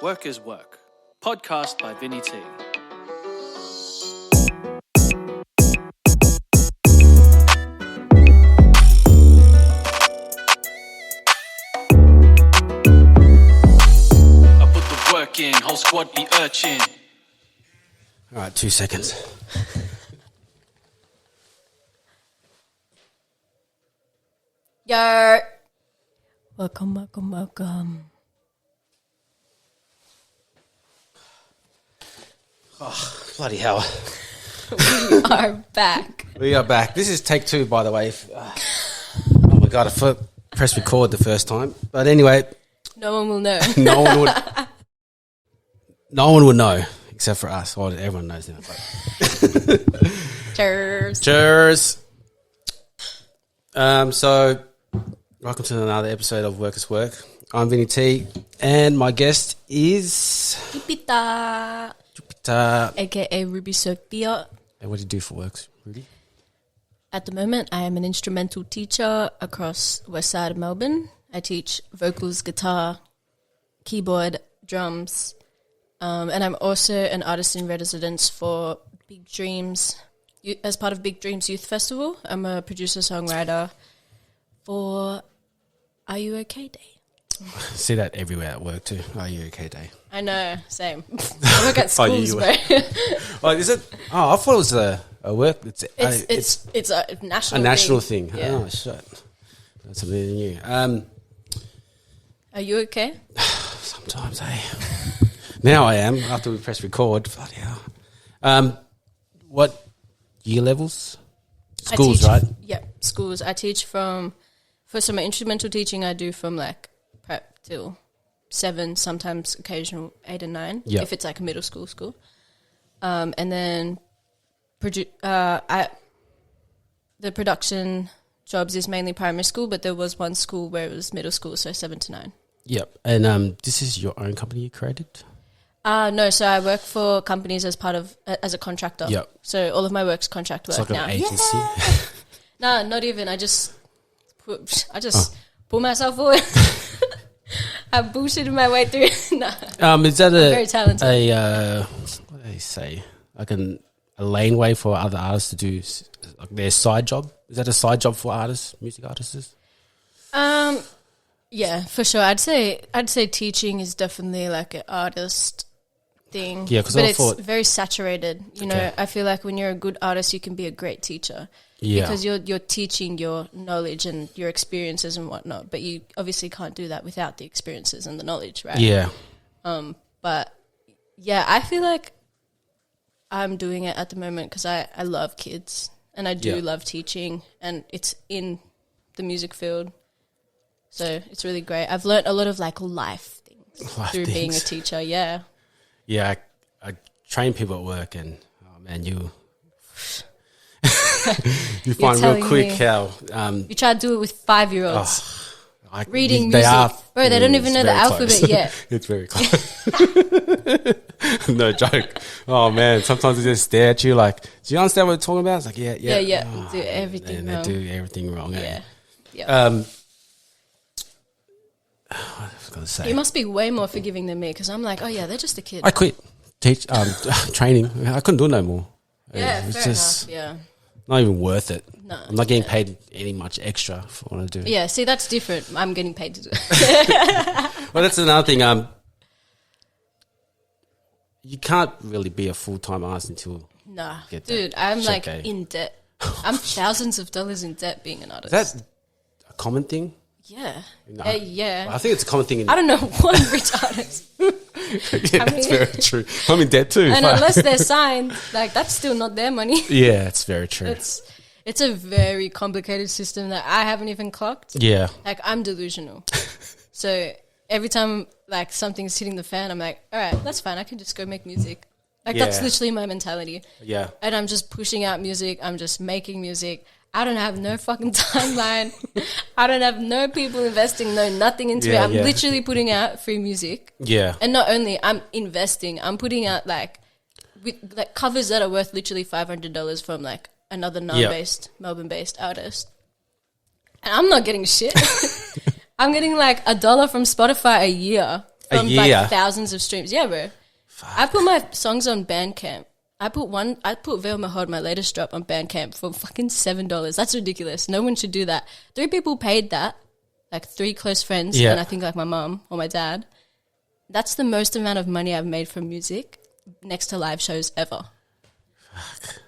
Work is Work, podcast by Vinny T. I put the work in, whole squad be urchin. All right, 2 seconds. Yo. Welcome. Oh, bloody hell. We are back. We are back. This is take 2, by the way. Oh my God, I pressed record the first time. But anyway. No one will know. No one would know, except for us. Well, everyone knows now. Cheers. Cheers. So, welcome to another episode of Work is Work. I'm Vinny T, and my guest is JUPiTA. JUPiTA. AKA Ruby Sophia. And what do you do for work, Ruby? At the moment, I am an instrumental teacher across west side of Melbourne. I teach vocals, guitar, keyboard, drums, and I'm also an artist in residence for Big Dreams. As part of Big Dreams Youth Festival, I'm a producer-songwriter for Are You OK Day. I see that everywhere at work too. Are you okay, Day? I know, same. I work at schools, bro. Oh, is it? Oh, I thought it was a work. It's a national national thing. Yeah. Oh, shit. That's something new. Are you okay? Sometimes, now I am, after we press record. Bloody hell. What year levels? Schools, right? Yeah, schools. I teach for my instrumental teaching, I do from like prep till 7, sometimes occasional 8 and 9, if it's like a middle school. And then the production jobs is mainly primary school, but there was one school where it was middle school, so 7 to 9. Yep. And this is your own company you created? No, so I work for companies as a contractor. Yep. So all of my work's contract work it's like now. An agency. Yeah. No, not even. I just pull myself forward. I bullshitted my way through. No. Is that very talented. What do they say? Like a laneway for other artists to do like their side job? Is that a side job for artists, music artists? Yeah, for sure. I'd say teaching is definitely like an artist thing. Yeah, because it's very saturated. You know, I feel like when you're a good artist, you can be a great teacher. Yeah, because you're teaching your knowledge and your experiences and whatnot. But you obviously can't do that without the experiences and the knowledge, right? Yeah. But yeah, I feel like I'm doing it at the moment because I love kids and I do love teaching, and it's in the music field. So it's really great. I've learned a lot of like life things through being a teacher. Yeah. Yeah, I train people at work, and oh man, you find real quick how you try to do it with 5-year-olds. Reading they music. Bro, they don't even know the alphabet yet. It's very close. No joke. Oh man, sometimes they just stare at you like, do you understand what we're talking about? It's like, yeah. Oh, do everything wrong. They do everything wrong. Yeah. What was I going to say? You must be way more forgiving than me because I'm like, oh yeah, they're just a kid. I quit training. I couldn't do it no more. Yeah, it's fair just enough. Yeah. not even worth it. No, I'm not getting paid any much extra for what I do. Yeah, see, that's different. I'm getting paid to do it. Well, that's another thing. You can't really be a full-time artist until dude, I'm like in debt. I'm thousands of dollars in debt being an artist. Is that a common thing? Yeah. No. Yeah. I think it's a common thing. I don't know one rich artist. That's very true. I'm in debt too. And unless they're signed, like that's still not their money. Yeah, it's very true. It's a very complicated system that I haven't even clocked. Yeah. Like I'm delusional. So every time like something's hitting the fan, I'm like, all right, that's fine. I can just go make music. Like that's literally my mentality. Yeah. And I'm just pushing out music. I'm just making music. I don't have no fucking timeline. I don't have no people investing, nothing into it. I'm literally putting out free music. Yeah. And not only I'm investing, I'm putting out like covers that are worth literally $500 from like another Melbourne-based artist. And I'm not getting shit. I'm getting like $1 from Spotify a year. from year? like thousands of streams. Yeah, bro. Fuck. I put my songs on Bandcamp. I put Veil My Heart, my latest drop, on Bandcamp for fucking $7. That's ridiculous. No one should do that. 3 people paid that, like 3 close friends, Yeah. and I think like my mom or my dad. That's the most amount of money I've made from music next to live shows ever. Fuck.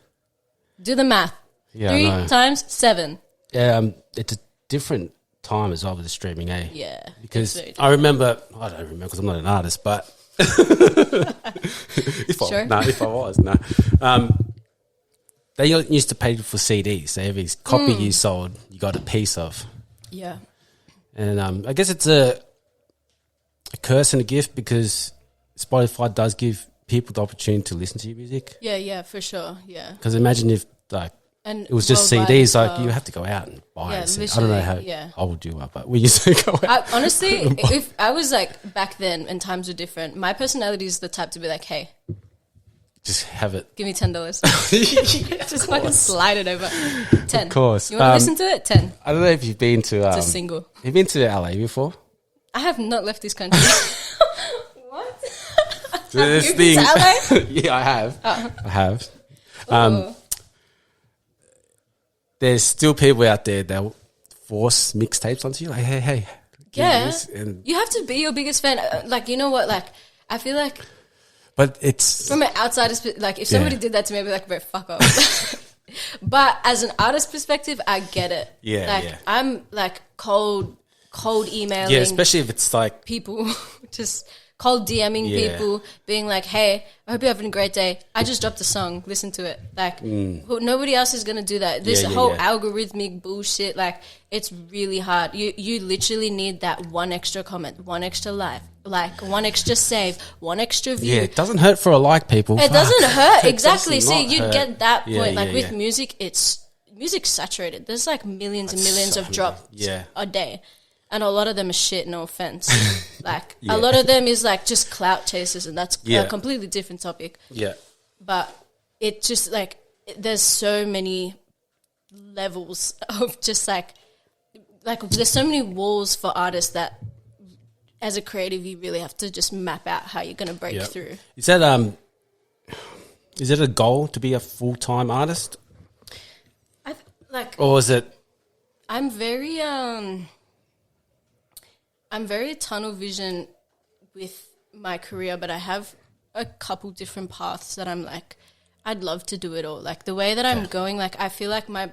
Do the math. Yeah, 3 I know. times 7. Yeah, it's a different time as well with the streaming, eh? Yeah. Because it's very I don't remember because I'm not an artist, but if I was, no. They used to pay for CDs. So every copy you sold, you got a piece of. Yeah. And I guess it's a curse and a gift because Spotify does give people the opportunity to listen to your music. Yeah, for sure. Yeah. Because imagine if like And it was just worldwide CDs, as like well. you have to go out and buy Yeah, it. I don't know how literally, old you are, but we used to go out. Honestly, if I was like back then and times were different, my personality is the type to be like, hey, Just have it. give me $10. Just fucking slide it over. 10. Of course. You want to listen to it? 10. I don't know if you've been to. It's a single. You've been to LA before? I have not left this country. What? So this You've been to LA? Yeah, I have. Oh. I have. Ooh. There's still people out there that force mixtapes onto you. Like, hey. give me Yeah. this, and, You have to be your biggest fan. Like, you know what? Like, I feel like but it's from an outsider's, like, if somebody Yeah. did that to me, I'd be like, bro, fuck off. But as an artist perspective, I get it. Yeah, like, yeah. I'm like cold emailing. yeah, especially if it's like people, just cold DMing Yeah. people, being like, hey, I hope you're having a great day. I just dropped a song. Listen to it. Like, nobody else is going to do that. This Yeah, whole yeah. algorithmic bullshit, like, it's really hard. You literally need that one extra comment, one extra like one extra save, one extra view. yeah, it doesn't hurt for a like, people. It doesn't hurt. It Exactly. does See, not you hurt. get that point. Yeah, like yeah, with yeah. music, music's saturated. There's like millions and millions so of drops yeah. a day. And a lot of them are shit, no offense. Like, Yeah. a lot of them is like just clout chasers, and that's Yeah. a completely different topic. Yeah. But it just like, there's so many levels of just like there's so many walls for artists that as a creative, you really have to just map out how you're going to break Yeah. through. Is it a goal to be a full-time artist? Or is it? I'm very tunnel vision with my career, but I have a couple different paths that I'm like, I'd love to do it all. Like the way that I'm going, like I feel like my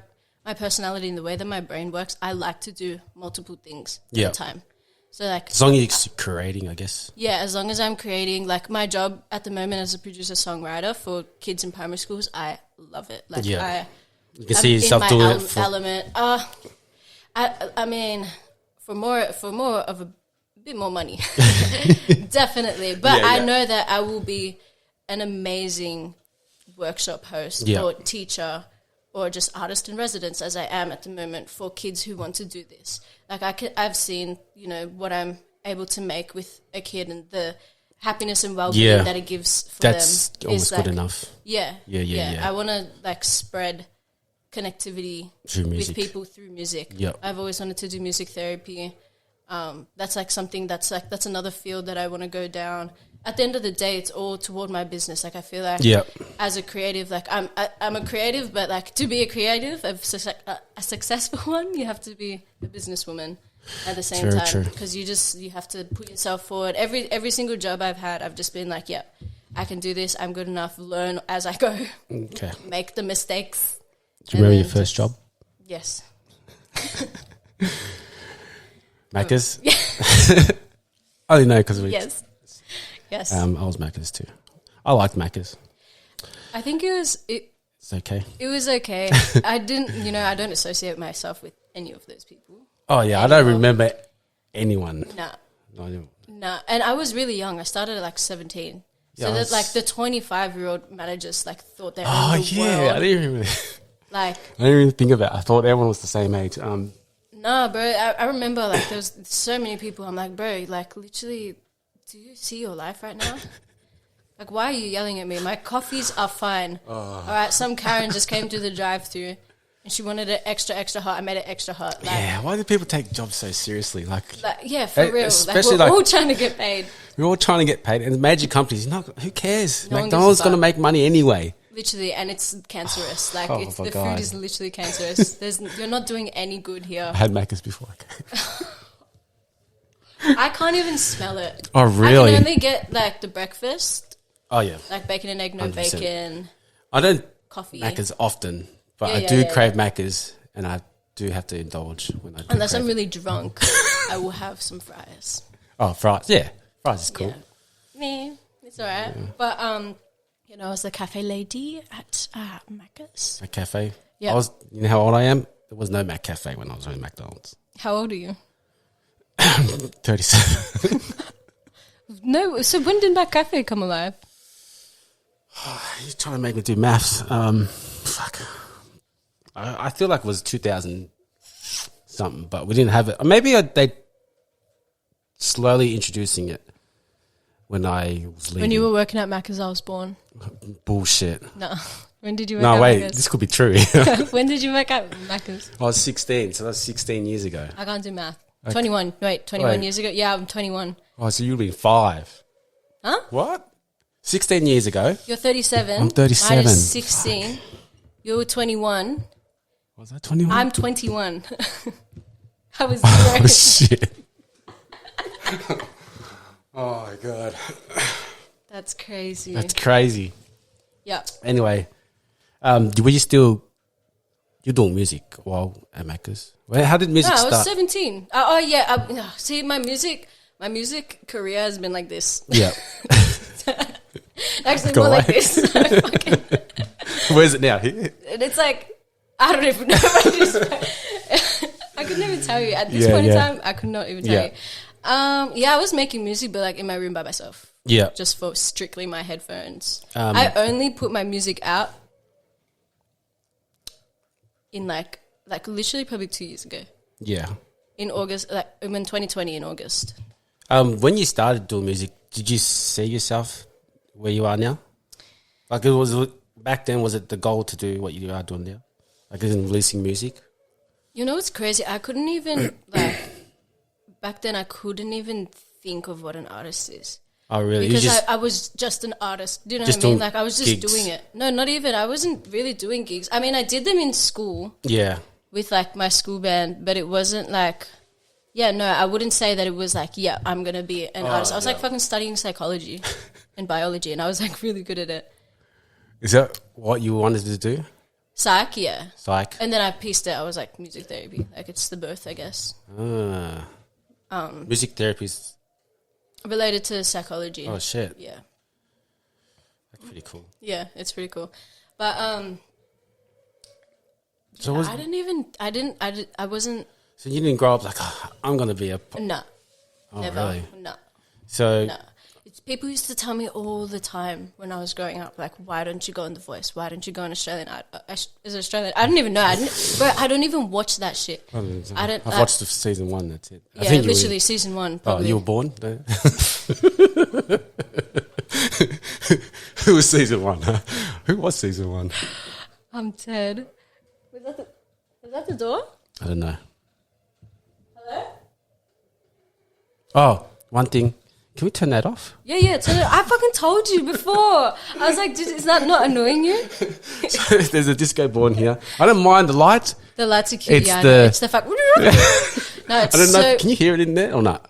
personality and the way that my brain works, I like to do multiple things Yeah. at a time. So like, As long as you're creating, I guess. yeah, as long as I'm creating, like my job at the moment as a producer-songwriter for kids in primary schools, I love it. Like Yeah. You can I'm see yourself in my doing it for. element. I mean, for more of a bit more money, definitely. But Yeah, I yeah. know that I will be an amazing workshop host Yeah. or teacher or just artist in residence, as I am at the moment, for kids who want to do this. Like I've seen, what I'm able to make with a kid and the happiness and well-being Yeah. that it gives for That's them. almost is good like, enough. Yeah. Yeah. I want to like spread connectivity Through music. with people through music. Yep. I've always wanted to do music therapy. That's like something that's another field that I want to go down. At the end of the day, it's all toward my business. Like I feel like Yep. as a creative, like I'm a creative, but like to be a creative, a successful one, you have to be a businesswoman at the same True, time, true. because you have to put yourself forward. Every single job I've had, I've just been like, yep, I can do this. I'm good enough. Learn as I go. Okay. Make the mistakes. Do you remember your then first job? Yes. Macca's? I only know because we. Yes. Yes. I was Macca's too. I liked Macca's. I think it was okay. It was okay. I didn't, I don't associate myself with any of those people. Oh yeah, I don't remember anyone. Nah. No, I don't. Nah. And I was really young. I started at like 17. So Yeah, I that was- like the 25-year-old managers like thought they Oh owned the yeah, I world. didn't even. Like, I didn't even think of it. I thought everyone was the same age. nah, bro. I remember like there was so many people. I'm like, bro, like literally, do you see your life right now? Like, why are you yelling at me? My coffees are fine. All right, some Karen just came to the drive-thru. And she wanted it extra, extra hot. I made it extra hot. Like, Yeah, why do people take jobs so seriously? Like yeah, for real. especially We're like- all trying to get paid. we're all trying to get paid, and major companies, who cares? No one gives McDonald's a going to fuck. make money anyway. Literally, and it's cancerous. Like, Oh, it's, my the God. food is literally cancerous. You're not doing any good here. I had Macca's before. I can't even smell it. Oh, really? I can only get, like, the breakfast, Oh yeah, like bacon and egg, no 100%. bacon, I don't coffee. Macca's often, but Yeah, I yeah, do yeah, crave Macca's, and I do have to indulge when I do. Unless I'm crave it. really drunk, I will have some fries. Oh, fries. Yeah, fries is cool. Yeah. Me, it's all right. But, you know, I was the cafe lady at Macca's. A cafe. Yeah. You know how old I am? There was no Mac Cafe when I was in McDonald's. How old are you? 37. No, so when did Mac Cafe come alive? He's trying to make me do maths. Fuck. I feel like it was 2000 something, but we didn't have it. Maybe they slowly introducing it when I was leaving. When you were working at Macca's, I was born. Bullshit. No. When did you work No, at wait. Macca's? This could be true. When did you work at Macca's? I was 16, so that's 16 years ago. I can't do math. 21. Wait, 21 Wait. years ago? Yeah, I'm 21. Oh, so you've been 5. Huh? What? 16 years ago. You're 37. I'm 37. I was 16. You were 21. Was I 21? I'm 21. I was Oh, 0. shit. Oh, my God. That's crazy. That's crazy. Yeah. Anyway, were you still... You're doing music while at Macca's? Well, how did music No, I was start? 17. Oh, yeah. See, my music career has been like this. Yeah. Actually, Go more like away. this. Fucking- Where's it now? Here? And it's like, I don't even know. I couldn't even tell you. At this Yeah, point in yeah. time, I could not even tell Yeah. you. Yeah, I was making music, but like in my room by myself, Yeah. just for strictly my headphones. Um, I only put my music out in like literally probably 2 years ago. Yeah. In August, like in 2020 in August. When you started doing music, did you see yourself where you are now? Like, back then, was it the goal to do what you are doing now? Like, in releasing music? You know what's crazy? I couldn't even back then I couldn't even think of what an artist is. Oh, really? Because I was just an artist. Do you know just what I mean? doing Like, I was just gigs. doing it. No, not even. I wasn't really doing gigs. I mean, I did them in school Yeah. with, like, my school band, but it wasn't, like... Yeah, no, I wouldn't say that it was, like, yeah, I'm going to be an artist. I was, like, fucking studying psychology and biology, and I was, like, really good at it. Is that what you wanted to do? Psych, yeah. Psych? And then I pieced it. I was, like, music therapy. Like, it's the both, I guess. Music therapy is... Related to psychology. Oh, shit. Yeah. That's pretty cool. Yeah, it's pretty cool. But, So, I wasn't... so you didn't grow up like, oh, I'm going to be a... No. Oh, Never. really? No. So, No. People used to tell me all the time when I was growing up, like, why don't you go on The Voice? Why don't you go on Australian Idol? Is it Australian? I don't even know. I don't even watch that shit. I've watched the season 1, that's it. I Yeah, think literally season 1, Oh, probably. you were born? No. Who was season 1? Huh? Who was season 1? I'm dead. Was that the door? I don't know. Hello? Oh, one thing. Can we turn that off? Yeah. I fucking told you before. I was like, is that not annoying you? So there's a disco ball in here. I don't mind the lights. The lights are cute. It's Yeah, I the- know. It's the fuck. No, it's I don't know. so... Can you hear it in there or not?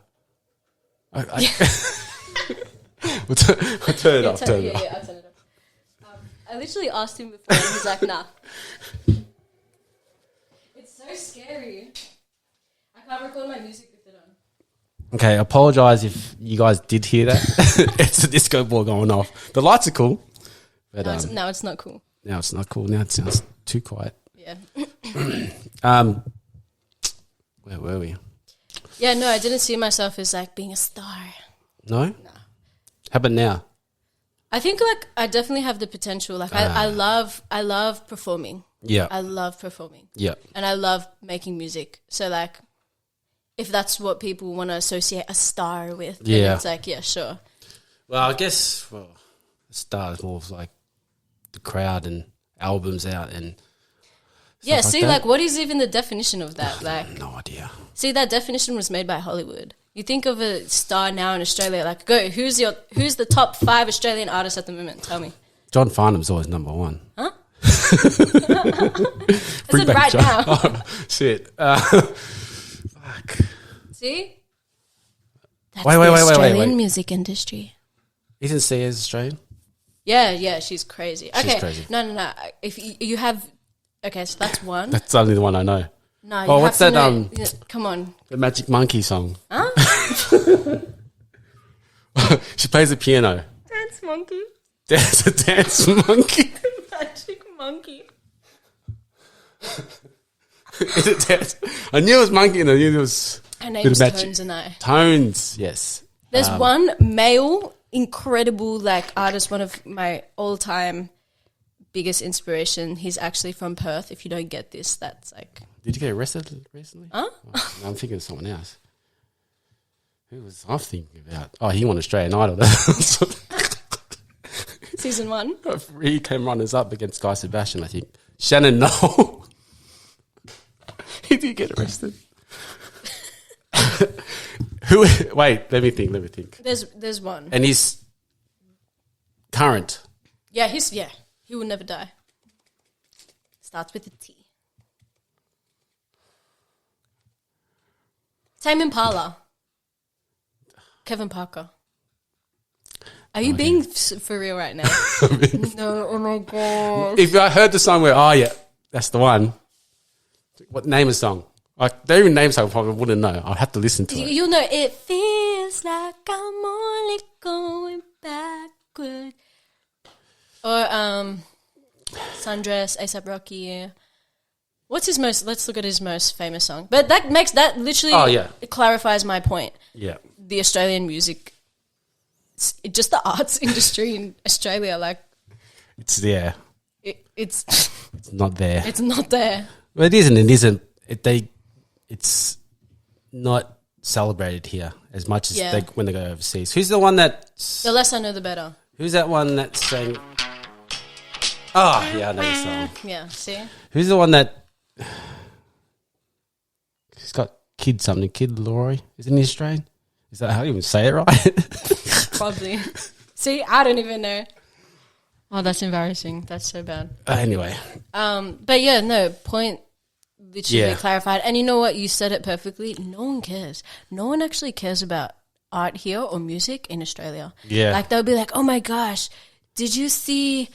We'll turn it off. Turn it off. Yeah, I'll turn it off. I literally asked him before, and he's like, nah. It's so scary. I can't record my music with it on. Okay, apologise if you guys did hear that. It's a disco ball going off. The lights are cool. But No, it's not cool. now it's not cool. Now it sounds too quiet. Yeah. Where were we? Yeah, no, I didn't see myself as, like, being a star. No? No. How about now? I think, like, I definitely have the potential. Like, I love performing. Yeah. I love performing. Yeah. And I love making music. So, like, if that's what people want to associate a star with, then Yeah. it's like, yeah, sure. Well, I guess, the star is more of like the crowd and albums out and Yeah, stuff see, that. like, what is even the definition of that? Like, No idea. see, that definition was made by Hollywood. You think of a star now in Australia, like, go, who's the top 5 Australian artists at the moment? Tell me. John Farnham's always number one. Huh? Bring As in back right John. now. Oh, shit. Fuck. See? That's Wait, the wait, wait, Australian wait, wait. music industry. Isn't Sia's Australian? Yeah, she's crazy. Okay, crazy. no. If you have, okay, so that's one. That's only the one I know. No, you Oh, have what's to that, know- yeah, come on. The Magic Monkey song. Huh? She plays the piano. Dance monkey. There's a dance monkey. Magic monkey. Is it dance? I knew it was monkey and I knew it was Her bit of name's magic. Tones and I. Tones, yes. There's one male incredible like artist, one of my all-time biggest inspiration. He's actually from Perth. If you don't get this, that's like... Did you get arrested recently? Huh? Oh, no, I'm thinking of someone else. Who was I thinking about? Oh, he won Australian Idol. Season 1. He came runners up against Guy Sebastian, I think. Shannon Noel. He did get arrested. Who? Wait, let me think. There's one. And he's current. Yeah, he will never die. Starts with a T. Tame Impala. Kevin Parker. Are you being for real right now? No, oh my god. If I heard the song where, oh yeah, that's the one. What name of the song? Like, they even name song, I probably wouldn't know. I'll have to listen to it. You'll know it feels like I'm only going backward. Or Sundress, A$AP Rocky. What's his most? Let's look at his most famous song. But that literally it clarifies my point. Yeah. The Australian music, just the arts industry in Australia, like It's there. it's It's not there. it's not there. Well, it isn't. It isn't. It's not celebrated here as much as when they go overseas. Who's the one The less I know, the better. Who's that one that sang? Oh, yeah, I know the song. Yeah, see? Who's the one that? He's got Kid something. Kid Laurie. Isn't he Australian? Is that how you even say it right? Probably. See, I don't even know. Oh, that's embarrassing. That's so bad. Anyway. But yeah, no, point literally Yeah. clarified. And you know what? You said it perfectly. No one cares. No one actually cares about art here or music in Australia. Yeah. Like, they'll be like, oh my gosh, did you see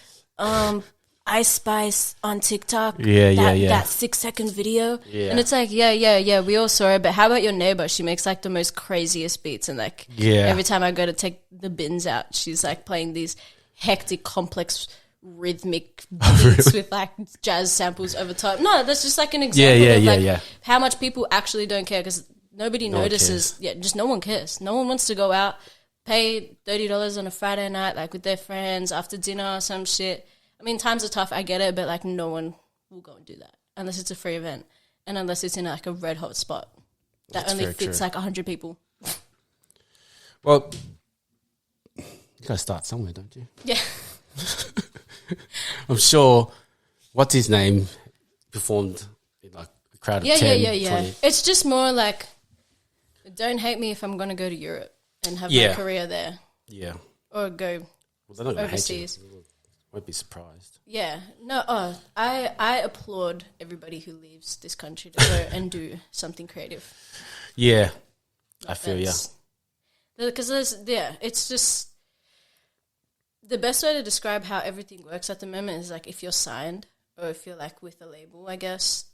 Ice Spice on TikTok? Yeah. That 6-second video? Yeah. And it's like, yeah, we all saw it. But how about your neighbor? She makes like the most craziest beats. And like, every time I go to take the bins out, she's like playing these hectic, complex, rhythmic beats with like jazz samples over top. No, that's just like an example of like how much people actually don't care because nobody notices. Yeah, just no one cares. No one wants to go out, pay $30 on a Friday night like with their friends after dinner or some shit. I mean, times are tough, I get it, but like no one will go and do that unless it's a free event and unless it's in like a red hot spot that That's only very fits true. like 100 people. Well, you got to start somewhere, don't you? Yeah. I'm sure. What's his name? Performed in like a crowd of 10, Yeah. 20. It's just more like, don't hate me if I'm going to go to Europe and have my career there. Yeah. Or go Well, they're not going to hate overseas. you. Won't be surprised. Yeah. No, I applaud everybody who leaves this country to go and do something creative. Yeah. I feel you. Because it's just the best way to describe how everything works at the moment is like if you're signed or if you're like with a label, I guess,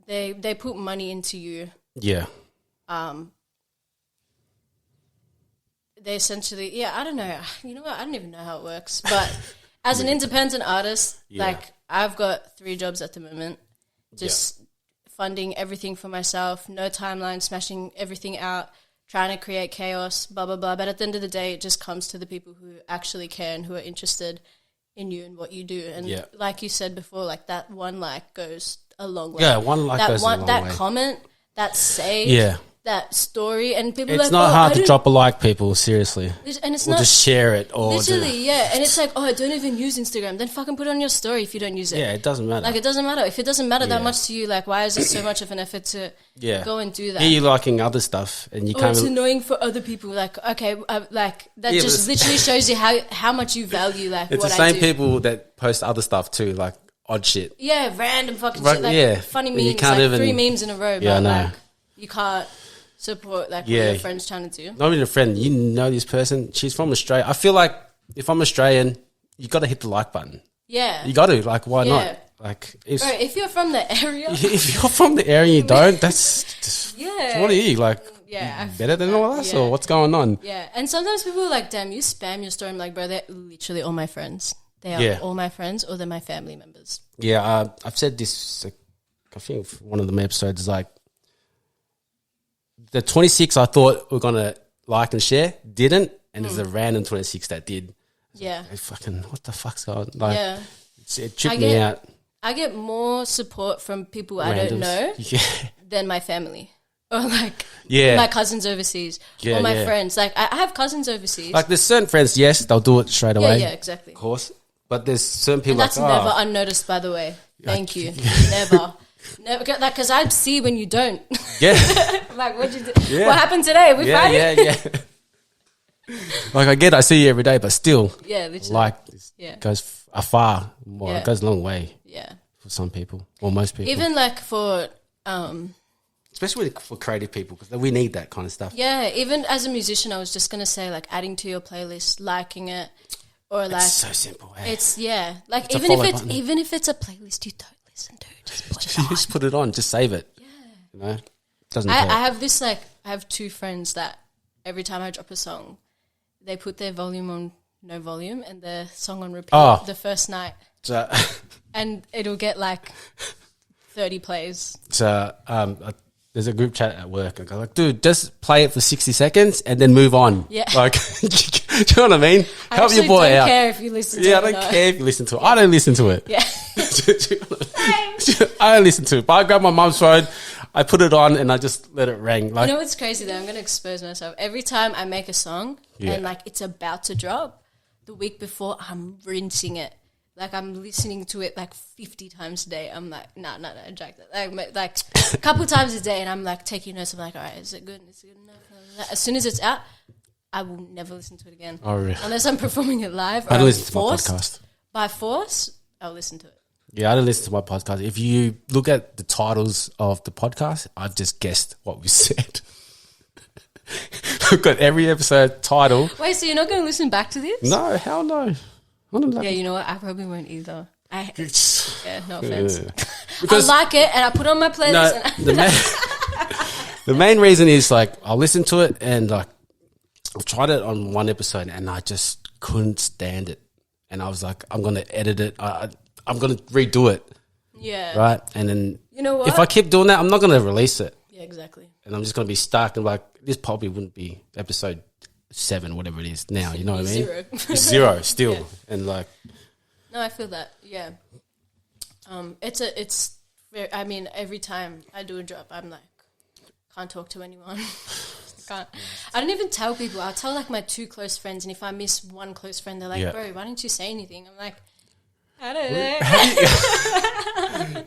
they put money into you. Yeah. They essentially, I don't know. You know what? I don't even know how it works. But as an independent artist, like I've got 3 jobs at the moment, just funding everything for myself, no timeline, smashing everything out, trying to create chaos, blah, blah, blah. But at the end of the day, it just comes to the people who actually care and who are interested in you and what you do. And like you said before, like that one like goes a long way. Yeah, one like goes a long way. That comment, that say, that story, and people It's like, not oh, hard I to don't- drop a like, people, seriously. and it's Or not just share it. Or literally, yeah. And it's like, oh, I don't even use Instagram. Then fucking put it on your story if you don't use it. Yeah, it doesn't matter. Like, it doesn't matter. If it doesn't matter that Yeah. much to you, like, why is it so much of an effort to go and do that? Yeah, you're liking other stuff and you Oh, can't... it's annoying for other people. Like, okay, like, that Yeah, just but literally shows you how much you value, like, It's what the same I do. people that post other stuff too, like odd shit. Yeah, random fucking Right, shit. Like, yeah. funny You memes, can't like even- 3 memes in a row. Yeah, I but, know. like, you can't support, like, Yeah. what your friend's trying to do. Not even a friend. You know this person. She's from Australia. I feel like if I'm Australian, you got to hit the like button. Yeah. You got to. Like, why Yeah. not? Like, if, Bro, if you're from the area, if you're from the area and you don't, that's just... yeah. What are you, like, Yeah, I better than all us? yeah. Or what's going on? Yeah, and sometimes people are like, damn, you spam your story. I'm like, bro, they're literally all my friends. They are Yeah. all my friends or they're my family members. Yeah, I've said this, I think one of the episodes is like, the 26 I thought were going to like and share, didn't, and there's a random 26 that did. Yeah. Hey, fucking, what the fuck's going on? Like, Yeah. it tripped me out. I get more support from people I don't Randoms. know Yeah. than my family. Or like Yeah. my cousins overseas. Yeah, or my yeah. friends. Like I have cousins overseas. Like, there's certain friends, yes, they'll do it straight yeah, away. yeah, exactly. Of course. But there's certain And people that's like, never oh, unnoticed, by the way. Thank you. Never. Never. Like, because I'd see when you don't. yeah. Like, what'd you do? Yeah. What happened today? We yeah, fighting? yeah. Like, I see you every day, but still, Yeah, literally. like, Yeah. goes afar more. Yeah. It goes a long way Yeah. for some people, or most people. Even like for Especially for creative people, because we need that kind of stuff. yeah, even as a musician, I was just gonna say like adding to your playlist, liking it, or like It's so simple. Eh? it's yeah, like It's a even if follow it's button. even if it's a playlist you don't listen to, just put it on. Just put it on, just save it. Yeah. You know? Doesn't I hurt. have this like I have 2 friends that every time I drop a song, they put their volume on no volume and the song on repeat Oh. the first night, So, and it'll get like 30 plays. there's a group chat at work. I go like, dude, just play it for 60 seconds and then move on. Yeah. Like, do you know what I mean? I Help your actually boy don't out. care if you listen to Yeah, it I or don't not. care if you listen to it. I don't listen to it. Yeah. I don't listen to it. But I grab my mum's phone, I put it on, and I just let it ring. Like, You know what's crazy though? I'm gonna expose myself. Every time I make a song Yeah. and like it's about to drop, the week before I'm rinsing it. Like I'm listening to it like 50 times a day. I'm like, no, Jack. Like a couple times a day, and I'm like taking notes. I'm like, all right, is it good? Is it good enough? As soon as it's out, I will never listen to it again. Oh, really? Unless I'm performing it live. Or I don't I'm listen to my forced. podcast. By force, I'll listen to it. Yeah, I don't listen to my podcast. If you look at the titles of the podcast, I've just guessed what we said. I've got every episode title. Wait, so you're not going to listen back to this? No, hell no. I don't know. Yeah, you know what? I probably won't either. Yeah, no Yeah. offense. Because I like it, and I put it on my playlist. no, and the main reason is like I'll listen to it and like I've tried it on one episode and I just couldn't stand it. And I was like, I'm going to edit it. I'm going to redo it. yeah. Right. And then You know what? if I keep doing that, I'm not going to release it. Yeah, exactly. And I'm just going to be stuck and like, this probably wouldn't be episode 7, whatever it is now. You know what I mean? 0. It's 0 still. Yeah. And like, No, I feel that. Yeah. It's very, I mean, every time I do a drop, I'm like, can't talk to anyone. Can't. I don't even tell people. I'll tell like my 2 close friends, and if I miss one close friend, they're like, Yeah. bro, why didn't you say anything? I'm like, I don't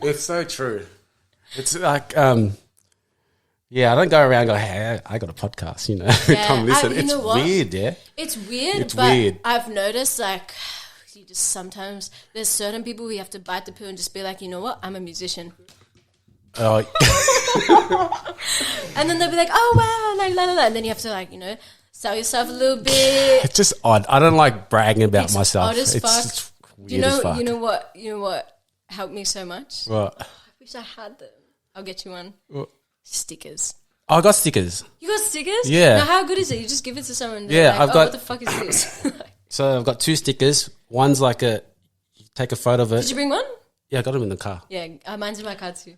know. it's so true. It's like, yeah, I don't go around and go, hey, I got a podcast, you know. Yeah, Come listen. you It's know what? weird, yeah. It's weird, It's but weird. I've noticed like you just sometimes there's certain people who you have to bite the pill and just be like, you know what, I'm a musician. Oh, And then they'll be like, oh wow, like la la la, and then you have to like, you know, sell yourself a little bit. it's just odd. I don't like bragging about It's myself. odd as It's fuck. just weird You know, as fuck. you know what helped me so much? What? I wish I had them. I'll get you one. What? Stickers. Oh, I got stickers. You got stickers? Yeah. Now how good is it? You just give it to someone. And Yeah, they're like, I've oh, got- what the fuck is this? So I've got 2 stickers. One's like you take a photo of it. Did you bring one? Yeah, I got them in the car. Yeah, mine's in my car too.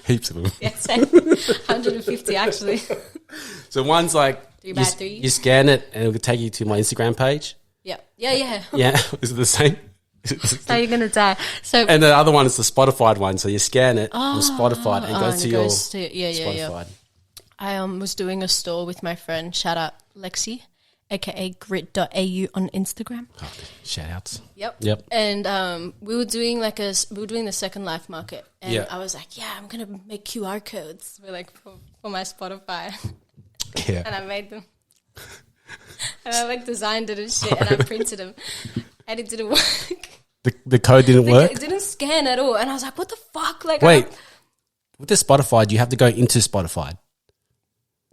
Heaps of them. Yeah, same. 150 actually. So one's like 3 by 3. you scan it and it will take you to my Instagram page. Yeah. Yeah. Yeah, is it the same? So you're gonna die. So And the other one is the Spotify one. So you scan it on Spotify and it goes to your yeah. Spotify. I was doing a store with my friend, shout out Lexi, aka grit.au on Instagram. Oh, shout outs. Yep. And we were doing the Second Life market, and Yeah. I was like, yeah, I'm gonna make QR codes for my Spotify. Yeah. And I made them. And I designed it and shit, and I printed them, and it didn't work. The code didn't work? It didn't scan at all, and I was like, what the fuck? Wait, with the Spotify, do you have to go into Spotify?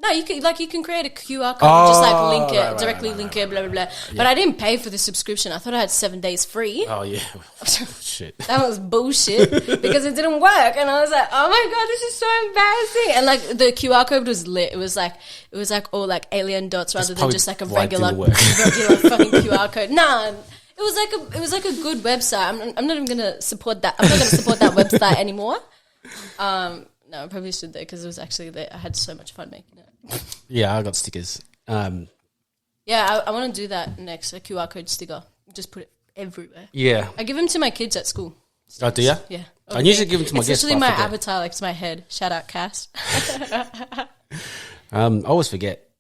No, you can create a QR code and just link it, right, directly link it, blah, blah, blah. But I didn't pay for the subscription. I thought I had 7 days free. Oh, yeah. Shit. That was bullshit because it didn't work. And I was like, oh my God, this is so embarrassing. And the QR code was lit. It was like all like alien dots rather than just like a regular fucking QR code. Nah. It was like a good website. I'm not even gonna support that. I'm not gonna support that website anymore. No, I probably should though because it was actually I had so much fun making it. Yeah, I got stickers. Yeah, I want to do that next. A QR code sticker, just put it everywhere. Yeah. I give them to my kids at school. Oh, do you? Yeah. I usually give them to my guests. Especially my avatar, like to my head. Shout out, Cass. I always forget.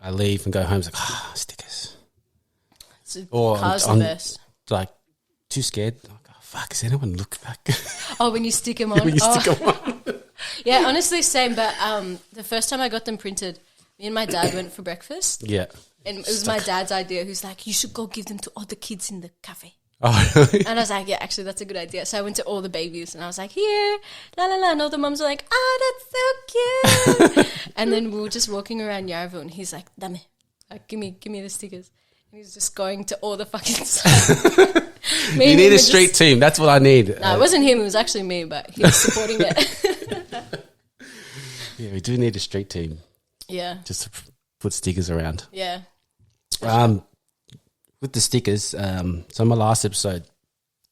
I leave and go home. It's like, stickers. Cars the best. Like, too scared. Like, oh, fuck, is anyone look back? Oh, when you stick them on. Stick them on. Yeah, honestly, same. But the first time I got them printed, me and my dad went for breakfast. Yeah. And it was my dad's idea. Who's like, you should go give them to all the kids in the cafe. Oh, really? And I was like, yeah, actually, that's a good idea. So I went to all the babies and I was like, here, la, la, la. And all the mums were like, oh, that's so cute. And then we were just walking around Yarraville and he's like, dame, like, give me the stickers. And he's just going to all the fucking sites. You need a street team. That's what I need. No, it wasn't him. It was actually me, but he was supporting it. Yeah, we do need a street team. Yeah. Just to put stickers around. Yeah. With the stickers, so my last episode,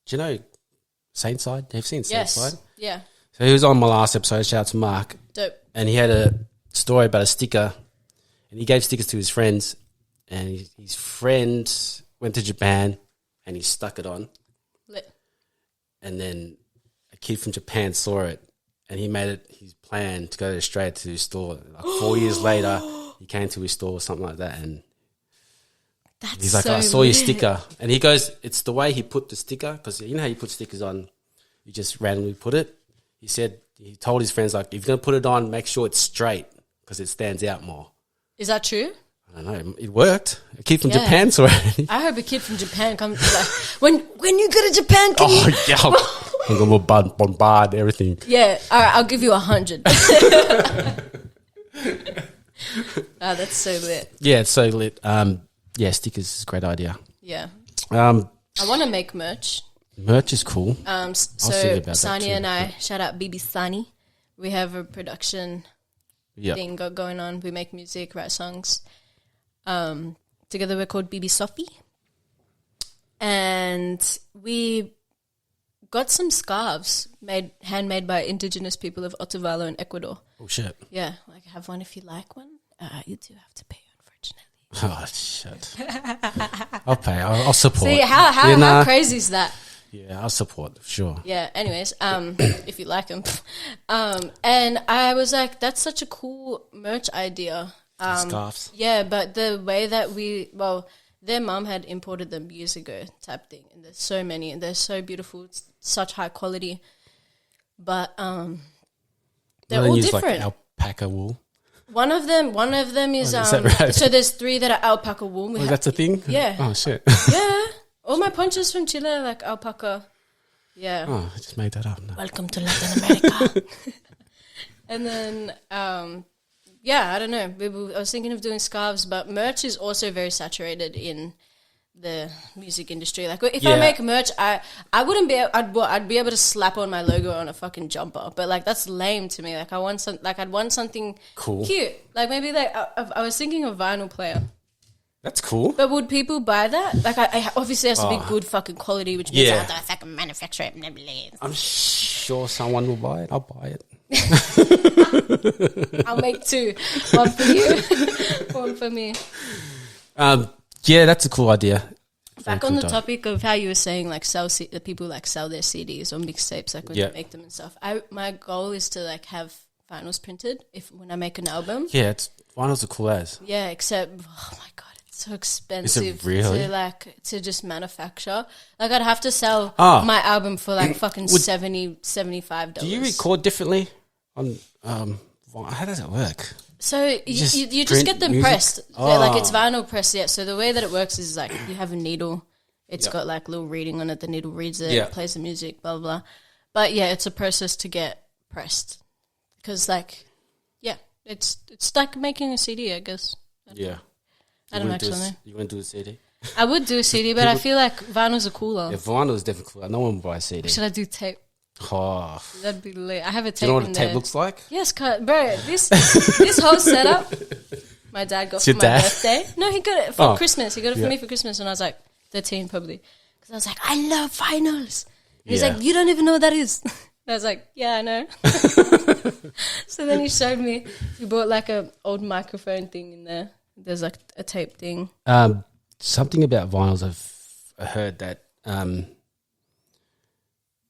do you know Saintside? Have you seen Saintside? Yes. Yeah. So he was on my last episode, shout out to Mark. Dope. And he had a story about a sticker, and he gave stickers to his friends, and his friend went to Japan, and he stuck it on. Lit. And then a kid from Japan saw it, and he made it his plan to go straight to his store. Like 4 years later, he came to his store or something like that, and he's like, I saw your sticker. And he goes, it's the way he put the sticker, because you know how you put stickers on, you just randomly put it. He said, he told his friends, like, if you're going to put it on, make sure it's straight, because it stands out more. Is that true? I don't know. It worked. A kid from Japan saw it. I hope a kid from Japan comes like, when you go to Japan, can you... Yeah. I'm going to bombard everything. Yeah. All right, I'll give you 100. Oh, that's so lit. Yeah, it's so lit. Yeah, stickers is a great idea. Yeah. I want to make merch. Merch is cool. So Sani and I, shout out BB Sani. We have a production thing going on. We make music, write songs. Together we're called BB Sophie. And we got some scarves handmade by indigenous people of Otavalo in Ecuador. Oh, shit. Yeah, like have one if you like one. You do have to pay, unfortunately. Oh, shit. I'll pay. I'll support. See, how crazy is that? Yeah, I'll support, sure. Yeah, anyways, if you like them. And I was like, that's such a cool merch idea. Scarves. Yeah, but the way that their mum had imported them years ago type thing. And there's so many and they're so beautiful. It's such high quality. But they're all different. Like alpaca wool. One of them is that right? So there's 3 that are alpaca wool. That's a thing? Yeah. Oh, shit. Yeah. All my ponchos from Chile are like alpaca. Yeah. Oh, I just made that up. No. Welcome to Latin America. And then, I don't know. I was thinking of doing scarves, but merch is also very saturated in the music industry. Like, if I make merch, I wouldn't be. I'd be able to slap on my logo on a fucking jumper, but like that's lame to me. Like I'd want something cool, cute. Like maybe like I was thinking of vinyl player. That's cool. But would people buy that? Like, I obviously it has to be good fucking quality, which means I have to fucking manufacture it. I'm sure someone will buy it. I'll buy it. I'll make 2. One for you, one for me. Yeah, that's a cool idea. Back on the topic of how you were saying, like, people like sell their CDs or mixtapes, like when you make them and stuff. My goal is to like have vinyls printed when I make an album. Yeah, vinyls are cool as. Yeah, except oh my god, it's so expensive really? to just manufacture. Like I'd have to sell my album for like fucking $75. Do you record differently on how does it work? So you just print get them music? pressed. They're like it's vinyl pressed, yeah. So the way that it works is like you have a needle. It's got like a little reading on it. The needle reads it, plays the music, blah, blah, blah. But yeah, it's a process to get pressed. Because like, yeah, it's like making a CD, I guess. Yeah. I don't actually know. You want to do a CD? I would do a CD, but I feel like vinyls are cooler. Yeah, vinyl is definitely cooler. No one will buy a CD. Should I do tape? Oh. That'd be lit. I have a tape. Do you know what in a tape there. looks like? Yes, bro. This whole setup, my dad got for my birthday. No, he got it for Christmas. He got it for me for Christmas when I was like 13, probably. Because I was like, I love vinyls. And he's like, you don't even know what that is. I was like, yeah, I know. So then he showed me. He bought like a old microphone thing in there. There's like a tape thing. Something about vinyls, I've heard that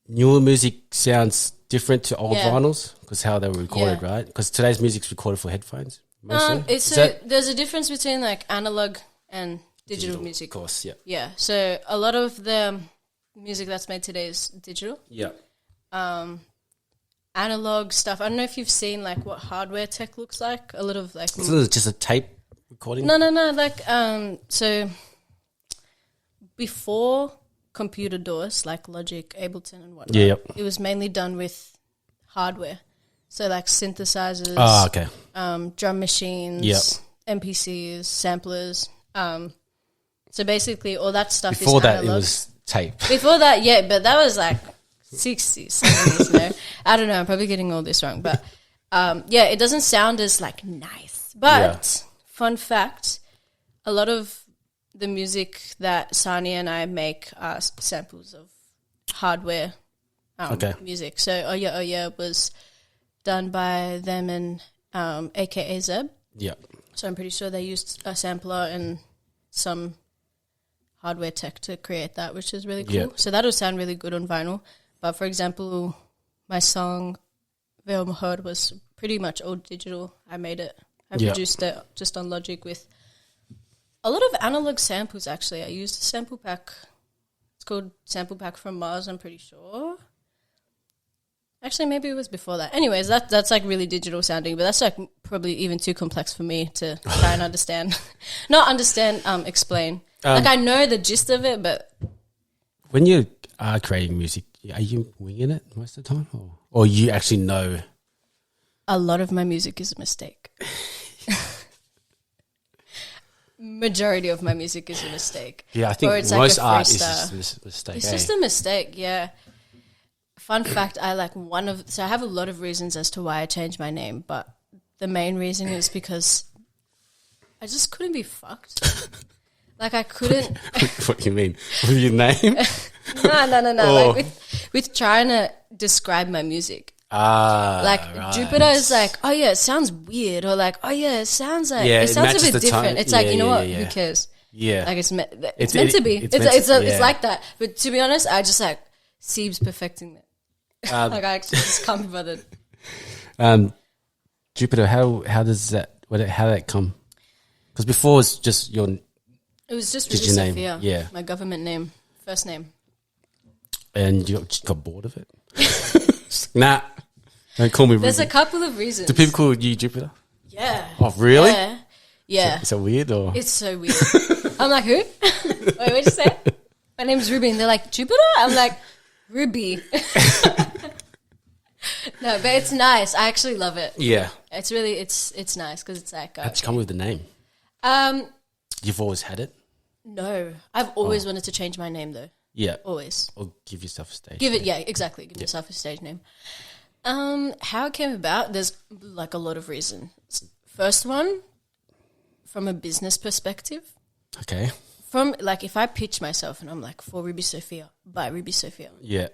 newer music sounds different to old vinyls because how they were recorded, right? Because today's music's recorded for headphones. There's a difference between like analog and digital music. Of course, yeah. Yeah, so a lot of the music that's made today is digital. Yeah. Analog stuff. I don't know if you've seen like what hardware tech looks like. A lot of like. So it's just a tape recording? No. Like so before computer DAWs like Logic, Ableton, and whatnot, it was mainly done with hardware. So like synthesizers. Oh, okay. Drum machines. MPCs, samplers. So basically, all that stuff before is analog. Before that, it was tape. Before that, yeah, but that was like 60s, 70s, no? I don't know, I'm probably getting all this wrong. But, yeah, it doesn't sound as, like, nice. But, fun fact, a lot of the music that Sani and I make are samples of hardware music. So, Oh Yeah was done by them and a.k.a. Zeb. Yeah. So I'm pretty sure they used a sampler and some hardware tech to create that, which is really cool. Yeah. So that'll sound really good on vinyl. But for example, my song Veo Mejor was pretty much all digital. I made it. I produced it just on Logic with a lot of analog samples, actually. I used a sample pack. It's called Sample Pack from Mars, I'm pretty sure. Actually, maybe it was before that. Anyways, that's like really digital sounding, but that's like probably even too complex for me to try and understand. Not understand, explain. Like I know the gist of it, but... When you are creating music, are you winging it most of the time? Or you actually know? A lot of my music is a mistake. Majority of my music is a mistake. Yeah, I think most like art is just a mistake. It's just a mistake, yeah. Fun fact, I have a lot of reasons as to why I changed my name, but the main reason is because I just couldn't be fucked. Like I couldn't. What do you mean? With your name? No. Oh. Like with trying to describe my music. Like right. JUPiTA is like, oh yeah, it sounds weird, or like, oh yeah, it sounds like it sounds a bit different. Time. It's like, you know what? Who cares? Yeah, like it's meant to be. It's like that. But to be honest, I just like Sieb's perfecting it. Like I just can't be bothered. JUPiTA, how does that? How did that come? Because before it's just your. It was just Ruby Sophia. Yeah, my government name, first name. And you just got bored of it? Nah, don't call me Ruby. There's a couple of reasons. Do people call you JUPiTA? Yeah. Oh, really? Yeah. Is that weird or? It's so weird. I'm like, who? Wait, what'd you say? My name's Ruby, and they're like, JUPiTA? I'm like, Ruby. No, but it's nice. I actually love it. Yeah. It's really, it's nice because it's like. How'd you come with the name? You've always had it? No. I've always wanted to change my name though. Yeah. Always. Or give yourself a stage name. Yeah, exactly. Give yourself a stage name. How it came about, there's like a lot of reasons. First one, from a business perspective. Okay. From like if I pitch myself and I'm like, for Ruby Sophia, by Ruby Sophia. Yeah.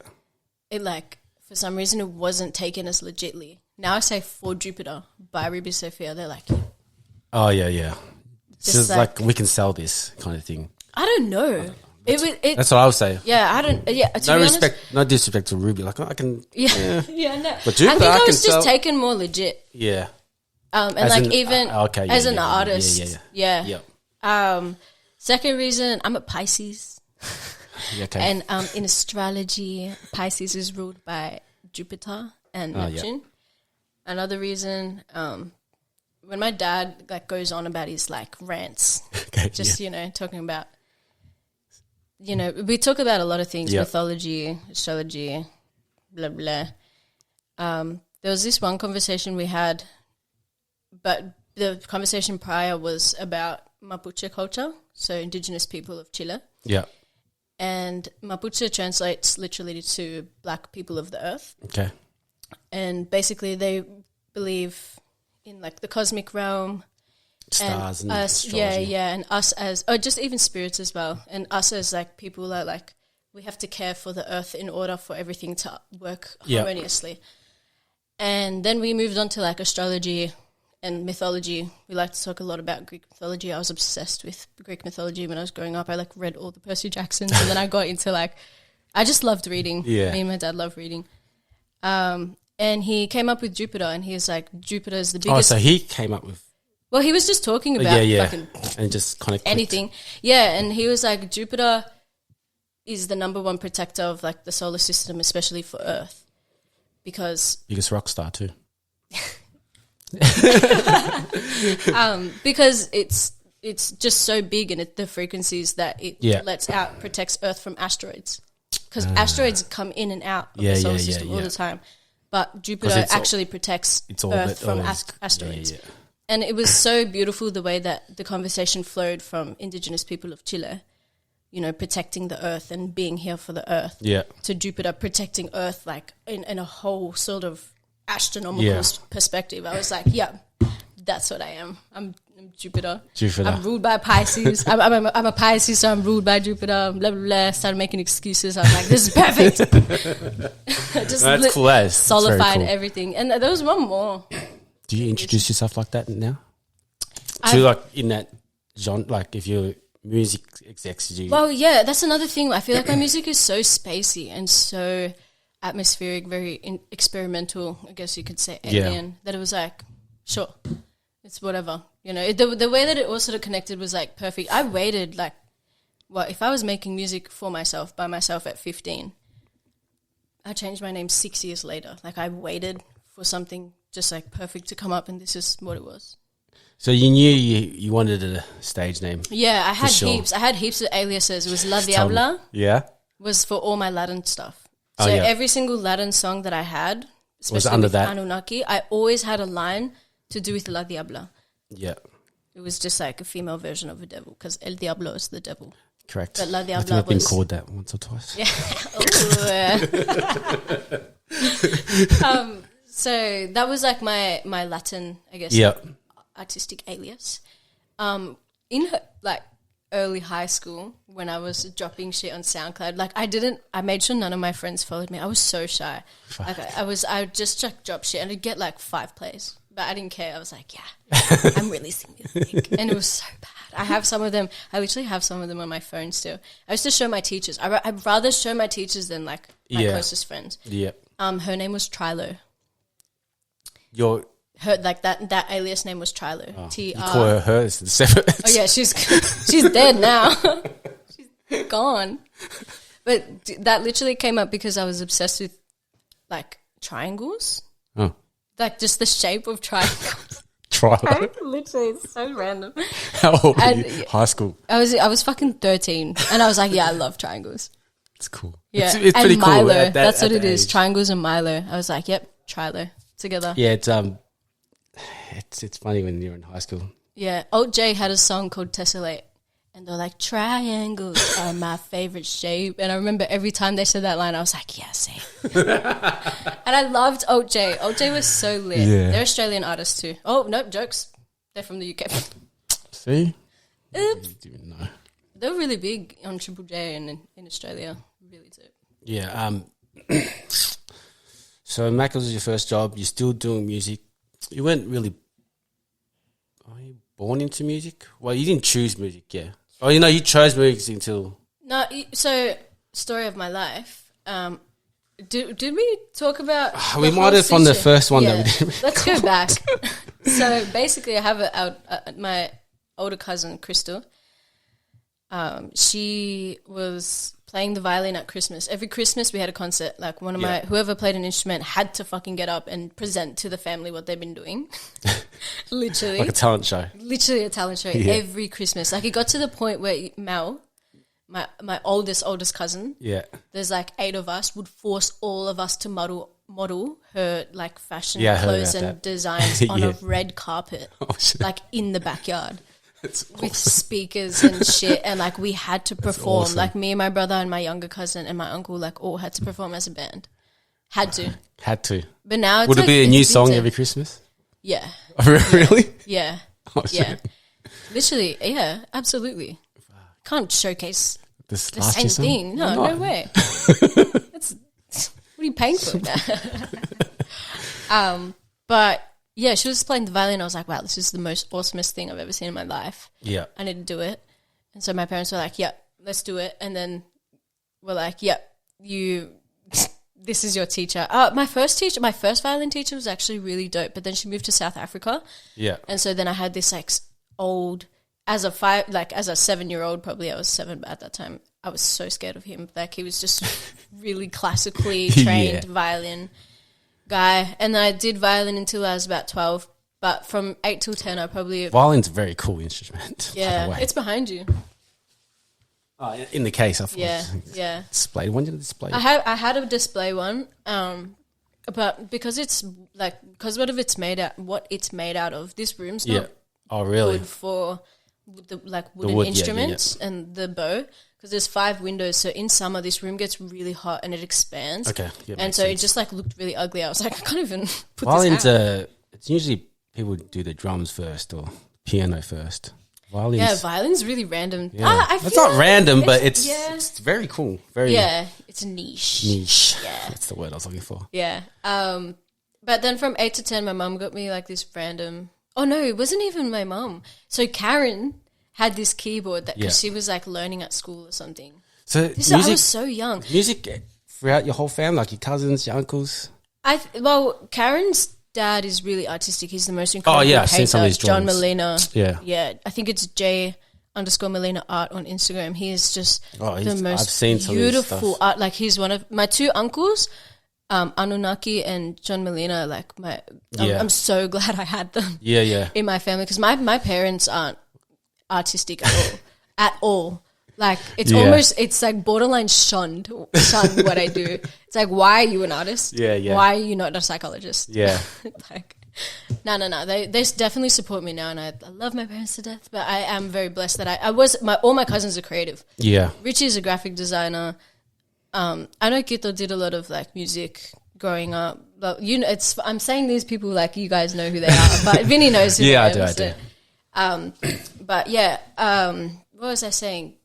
It like, for some reason it wasn't taken as legitly. Now I say for JUPiTA, by Ruby Sophia, they're like. Oh, yeah. Just so it's like we can sell this kind of thing. I don't know. That's what I would say. Yeah, I don't. Yeah, to No be respect, honest, no disrespect to Ruby. Like I can. yeah, yeah, no. But Jupiter, I think I I was can just tell- taken more legit. Yeah. And As like an- even okay, as yeah, an yeah, artist, yeah. Yep. Second reason, I'm a Pisces, Yeah, okay. and in astrology, Pisces is ruled by Jupiter and Oh, yeah. Neptune. Another reason, when my dad like goes on about his like rants, Okay, just yeah. you know talking about, you know, we talk about a lot of things, Yeah. mythology, astrology, blah blah. There was this one conversation we had, but the conversation prior was about Mapuche culture, so indigenous people of Chile. Yeah. And Mapuche translates literally to black people of the earth. Okay. And basically they believe in like the cosmic realm. Stars and us, astrology. yeah, and us as, or just even spirits as well. And us as like people are like, we have to care for the earth in order for everything to work Yeah. harmoniously. And then we moved on to like astrology and mythology. We like to talk a lot about Greek mythology. I was obsessed with Greek mythology when I was growing up. I like read all the Percy Jacksons, and then I got into like, I just loved reading. Yeah. Me and my dad loved reading. And he came up with Jupiter, and he was like, Jupiter is the biggest. Oh, so he came up with Well, he was just talking about yeah, fucking and just kind of anything. Yeah, and he was like, Jupiter is the number one protector of like the solar system, especially for Earth, because biggest rock star too. because it's just so big, and the frequencies that it Yeah. lets out protects Earth from asteroids, because asteroids come in and out of Yeah, the solar yeah, yeah, system all yeah. the time. But Jupiter it's all- actually protects It's all Earth from always- asteroids. Yeah, And it was so beautiful the way that the conversation flowed from indigenous people of Chile, you know, protecting the earth and being here for the earth, yeah. to Jupiter protecting Earth, like in a whole sort of astronomical Yeah. perspective. I was like, yeah, that's what I am. I'm Jupiter. Jupiter. I'm ruled by Pisces. I'm a Pisces, so I'm ruled by Jupiter. Blah, blah, blah. Started making excuses. I was like, this is perfect. Just That's cool. That is. It's very solidified cool. everything. And there was one more. Do you introduce yourself like that now? I've- To like in that genre, like if you're music execs, do you? Well, yeah, that's another thing. I feel like my music is so spacey and so atmospheric, very experimental, I guess you could say, Yeah. alien, that it was like, sure, it's whatever. You know, the way that it all sort of connected was like perfect. I waited like, well, if I was making music for myself, by myself at 15, I changed my name 6 years later. Like I waited for something just like perfect to come up, and this is what it was. So you knew you wanted a stage name. Yeah, I had sure. heaps. I had heaps of aliases. It was La Tell me. Diabla. Yeah. Was for all my Latin stuff. Oh, So yeah. every single Latin song that I had, especially under with that? Anunnaki, I always had a line to do with La Diabla. Yeah. It was just like a female version of a devil, because El Diablo is the devil. Correct. But La I think Diabla I've been was... called that once or twice. So that was like my Latin, I guess, Yeah. artistic alias. In like early high school, when I was dropping shit on SoundCloud, like I made sure none of my friends followed me. I was so shy. Like I would just drop shit and I'd get like 5 plays, but I didn't care. I was like, yeah, I'm releasing this thing, and it was so bad. I have some of them. I literally have some of them on my phone still. I used to show my teachers. I'd rather show my teachers than like my Yeah. closest friends. Yeah. Her name was Trilo. You're. Her like that alias name was Trilo. You call her hers. The separate. Oh yeah, she's dead now. She's gone. But that literally came up because I was obsessed with like triangles, Oh. like just the shape of triangles. Try. Literally, it's so random. How old are And- you? High school. I was fucking 13, and I was like, yeah, I love triangles. It's cool. Yeah, It's and pretty Milo. cool. At that, That's what at it that is. age. Triangles and Milo. I was like, yep, Trilo together. Yeah, it's funny when you're in high school. Yeah, Alt J had a song called Tessellate, and they're like, triangles are my favorite shape. And I remember every time they said that line, I was like, yeah, same. And I loved Alt J. Alt J was so lit. Yeah. They're Australian artists too. Oh, nope, jokes. They're from the UK. See? Oops. You didn't know. They're really big on Triple J and in Australia. Really too. Yeah. So Mac was your first job. You're still doing music. You weren't really. Are you born into music? Well, you didn't choose music, yeah. Oh, you chose music until. No, so story of my life. Did we talk about? We might have on the first one that we did. Let's go back. So basically, I have my older cousin Crystal. She was playing the violin at Christmas. Every Christmas we had a concert. Like one of my whoever played an instrument had to fucking get up and present to the family what they've been doing. Literally, Like a talent show. Literally a talent show every Christmas. Like it got to the point where Mel, my oldest cousin, there's like 8 of us, would force all of us to model her like fashion clothes and designs on a red carpet, like in the backyard. With speakers and shit, and like we had to perform. Awesome. Like me and my brother and my younger cousin and my uncle, like all had to perform as a band. Had to. But now it's would it be a new song every Christmas? Yeah. Really? Yeah. Oh, yeah. Literally. Yeah. Absolutely. Can't showcase the same thing. No way. What are you paying for? But. Yeah, she was playing the violin. I was like, wow, this is the most awesomest thing I've ever seen in my life. Yeah. I need to do it. And so my parents were like, yeah, let's do it. And then we're like, yeah, this is your teacher. My first violin teacher was actually really dope, but then she moved to South Africa. Yeah. And so then I had this like old, as a 7-year-old, probably I was 7, but at that time I was so scared of him. Like he was just really classically trained violin guy, and I did violin until I was about 12, but from 8 till 10 I probably... Violin's a very cool instrument. Yeah, it's behind you. Oh, in the case, I thought. Yeah. Display. When did it display? I had a display one, but because what it's made out of, this room's not good for the wooden instruments and the bow. Because there's 5 windows, so in summer this room gets really hot and it expands. Okay, and so it just like looked really ugly. I was like, I can't even put Violin's this out. It's usually people do the drums first or piano first. Violin's really random. Yeah. It's not random, but it's very cool. It's niche. Yeah, that's the word I was looking for. Yeah. But then from 8 to 10, my mum got me like this random. Oh no, it wasn't even my mum. So Karen had this keyboard that because she was like learning at school or something. So I was so young. Music throughout your whole family, like your cousins, your uncles? Karen's dad is really artistic. He's the most incredible painter. I've seen some of his drawings. John Molina. Yeah. I think it's J_Molina art on Instagram. He is just the most I've seen beautiful art. Like he's one of my 2 uncles, Anunnaki and John Molina. Like I'm so glad I had them. In my family, because my parents aren't artistic at all. Like it's like borderline shunned what I do. It's like, why are you an artist? Why are you not a psychologist? Like no, they definitely support me now, and I love my parents to death, but I am very blessed that all my cousins are creative. Richie is a graphic designer. I know Kito did a lot of like music growing up, but I'm saying these people like you guys know who they are, but Vinny knows who they are. I do. But what was I saying?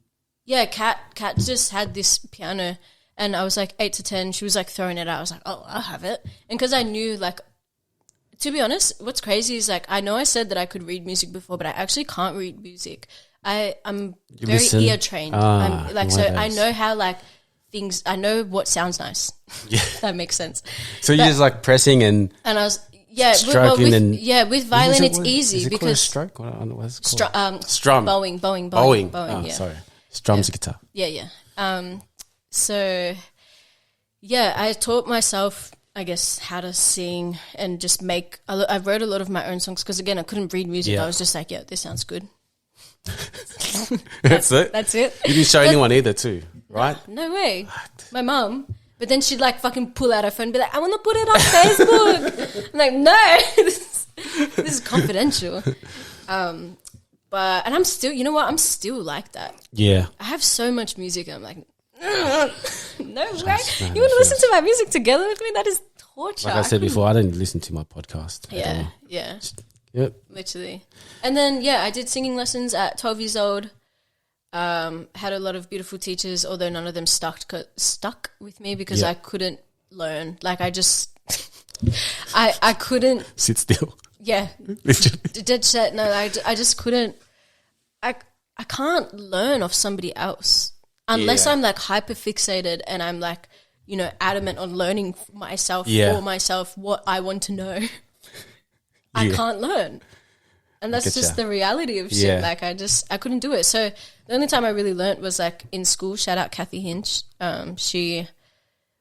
Yeah, Kat just had this piano, and I was like 8 to 10. She was like throwing it out. I was like, oh, I'll have it. And because I knew, like, to be honest, what's crazy is like I know I said that I could read music before, but I actually can't read music. I'm very ear trained. I know how like things. I know what sounds nice. Yeah, that makes sense. So you're just like pressing and I was. Yeah, with violin it's easy because a stroke. I don't know what it's called. Strum. Bowing. Oh, sorry. Strum's a guitar. Yeah. So, I taught myself, I guess, how to sing and just make. I wrote a lot of my own songs because again, I couldn't read music. I was just like, this sounds good. That's it. That's it. You didn't show anyone either, too, right? No way. What? My mum. But then she'd like fucking pull out her phone and be like, I want to put it on Facebook. I'm like, no, this is confidential. And I'm still, you know what? I'm still like that. Yeah. I have so much music and I'm like, no way. You want to listen to my music together with me? That is torture. Like I said before, I don't listen to my podcast. Yeah. Yep. Literally. And then, I did singing lessons at 12 years old. Had a lot of beautiful teachers, although none of them stuck with me because I couldn't learn. Like I just, I couldn't sit still. Yeah, dead set. No, I just couldn't. I can't learn off somebody else. unless I'm like hyper fixated and I'm like, you know, adamant on learning myself for myself what I want to know. I can't learn. And that's just the reality of shit. Like I couldn't do it. So the only time I really learnt was like in school. Shout out Kathy Hinch. She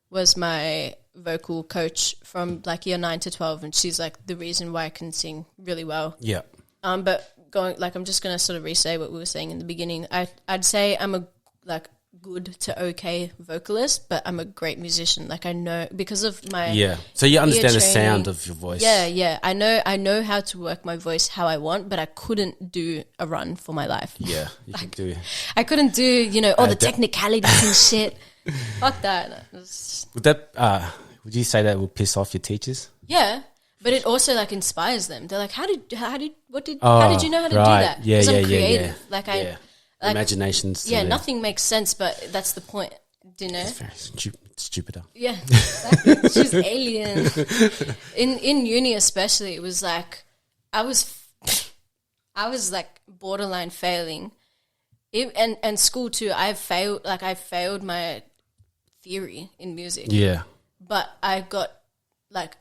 was my vocal coach from like year 9 to 12, and she's like the reason why I can sing really well. Yeah. But I'm just gonna sort of re-say what we were saying in the beginning. I'd say I'm a like good to okay vocalist, but I'm a great musician. Like I know because of my So you understand the training, sound of your voice. Yeah. I know how to work my voice how I want, but I couldn't do a run for my life. Yeah, you can do. I couldn't do, you know, all the technicalities and shit. Fuck that. Would you say that will piss off your teachers? Yeah, but it also like inspires them. They're like, how did you know how to do that? Yeah, I'm creative. Like like, imaginations. Nothing makes sense, but that's the point. Do you know? It's JUPiTA. Yeah, exactly. She's alien. In uni especially, it was like I was like borderline failing. And school too. I failed my theory in music. Yeah. But I got like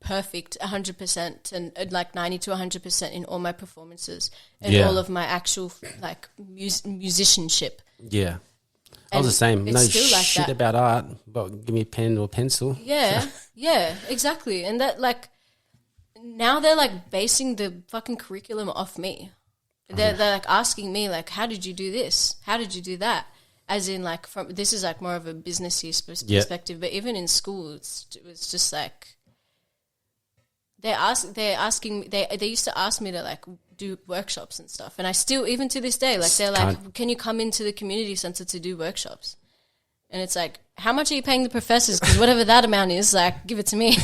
perfect 100% and like 90 to 100% in all my performances and all of my actual like musicianship. Yeah. I was the same. No still like shit that. about art, but give me a pen or pencil. Yeah, yeah, exactly. And that like now they're like basing the fucking curriculum off me. They're like asking me like, how did you do this? How did you do that? As in like this is like more of a businessy perspective, but even in school it was just like they used to ask me to like do workshops and stuff, and I still even to this day like they're like, can you come into the community center to do workshops? And it's like, how much are you paying the professors? Because whatever that amount is, like, give it to me.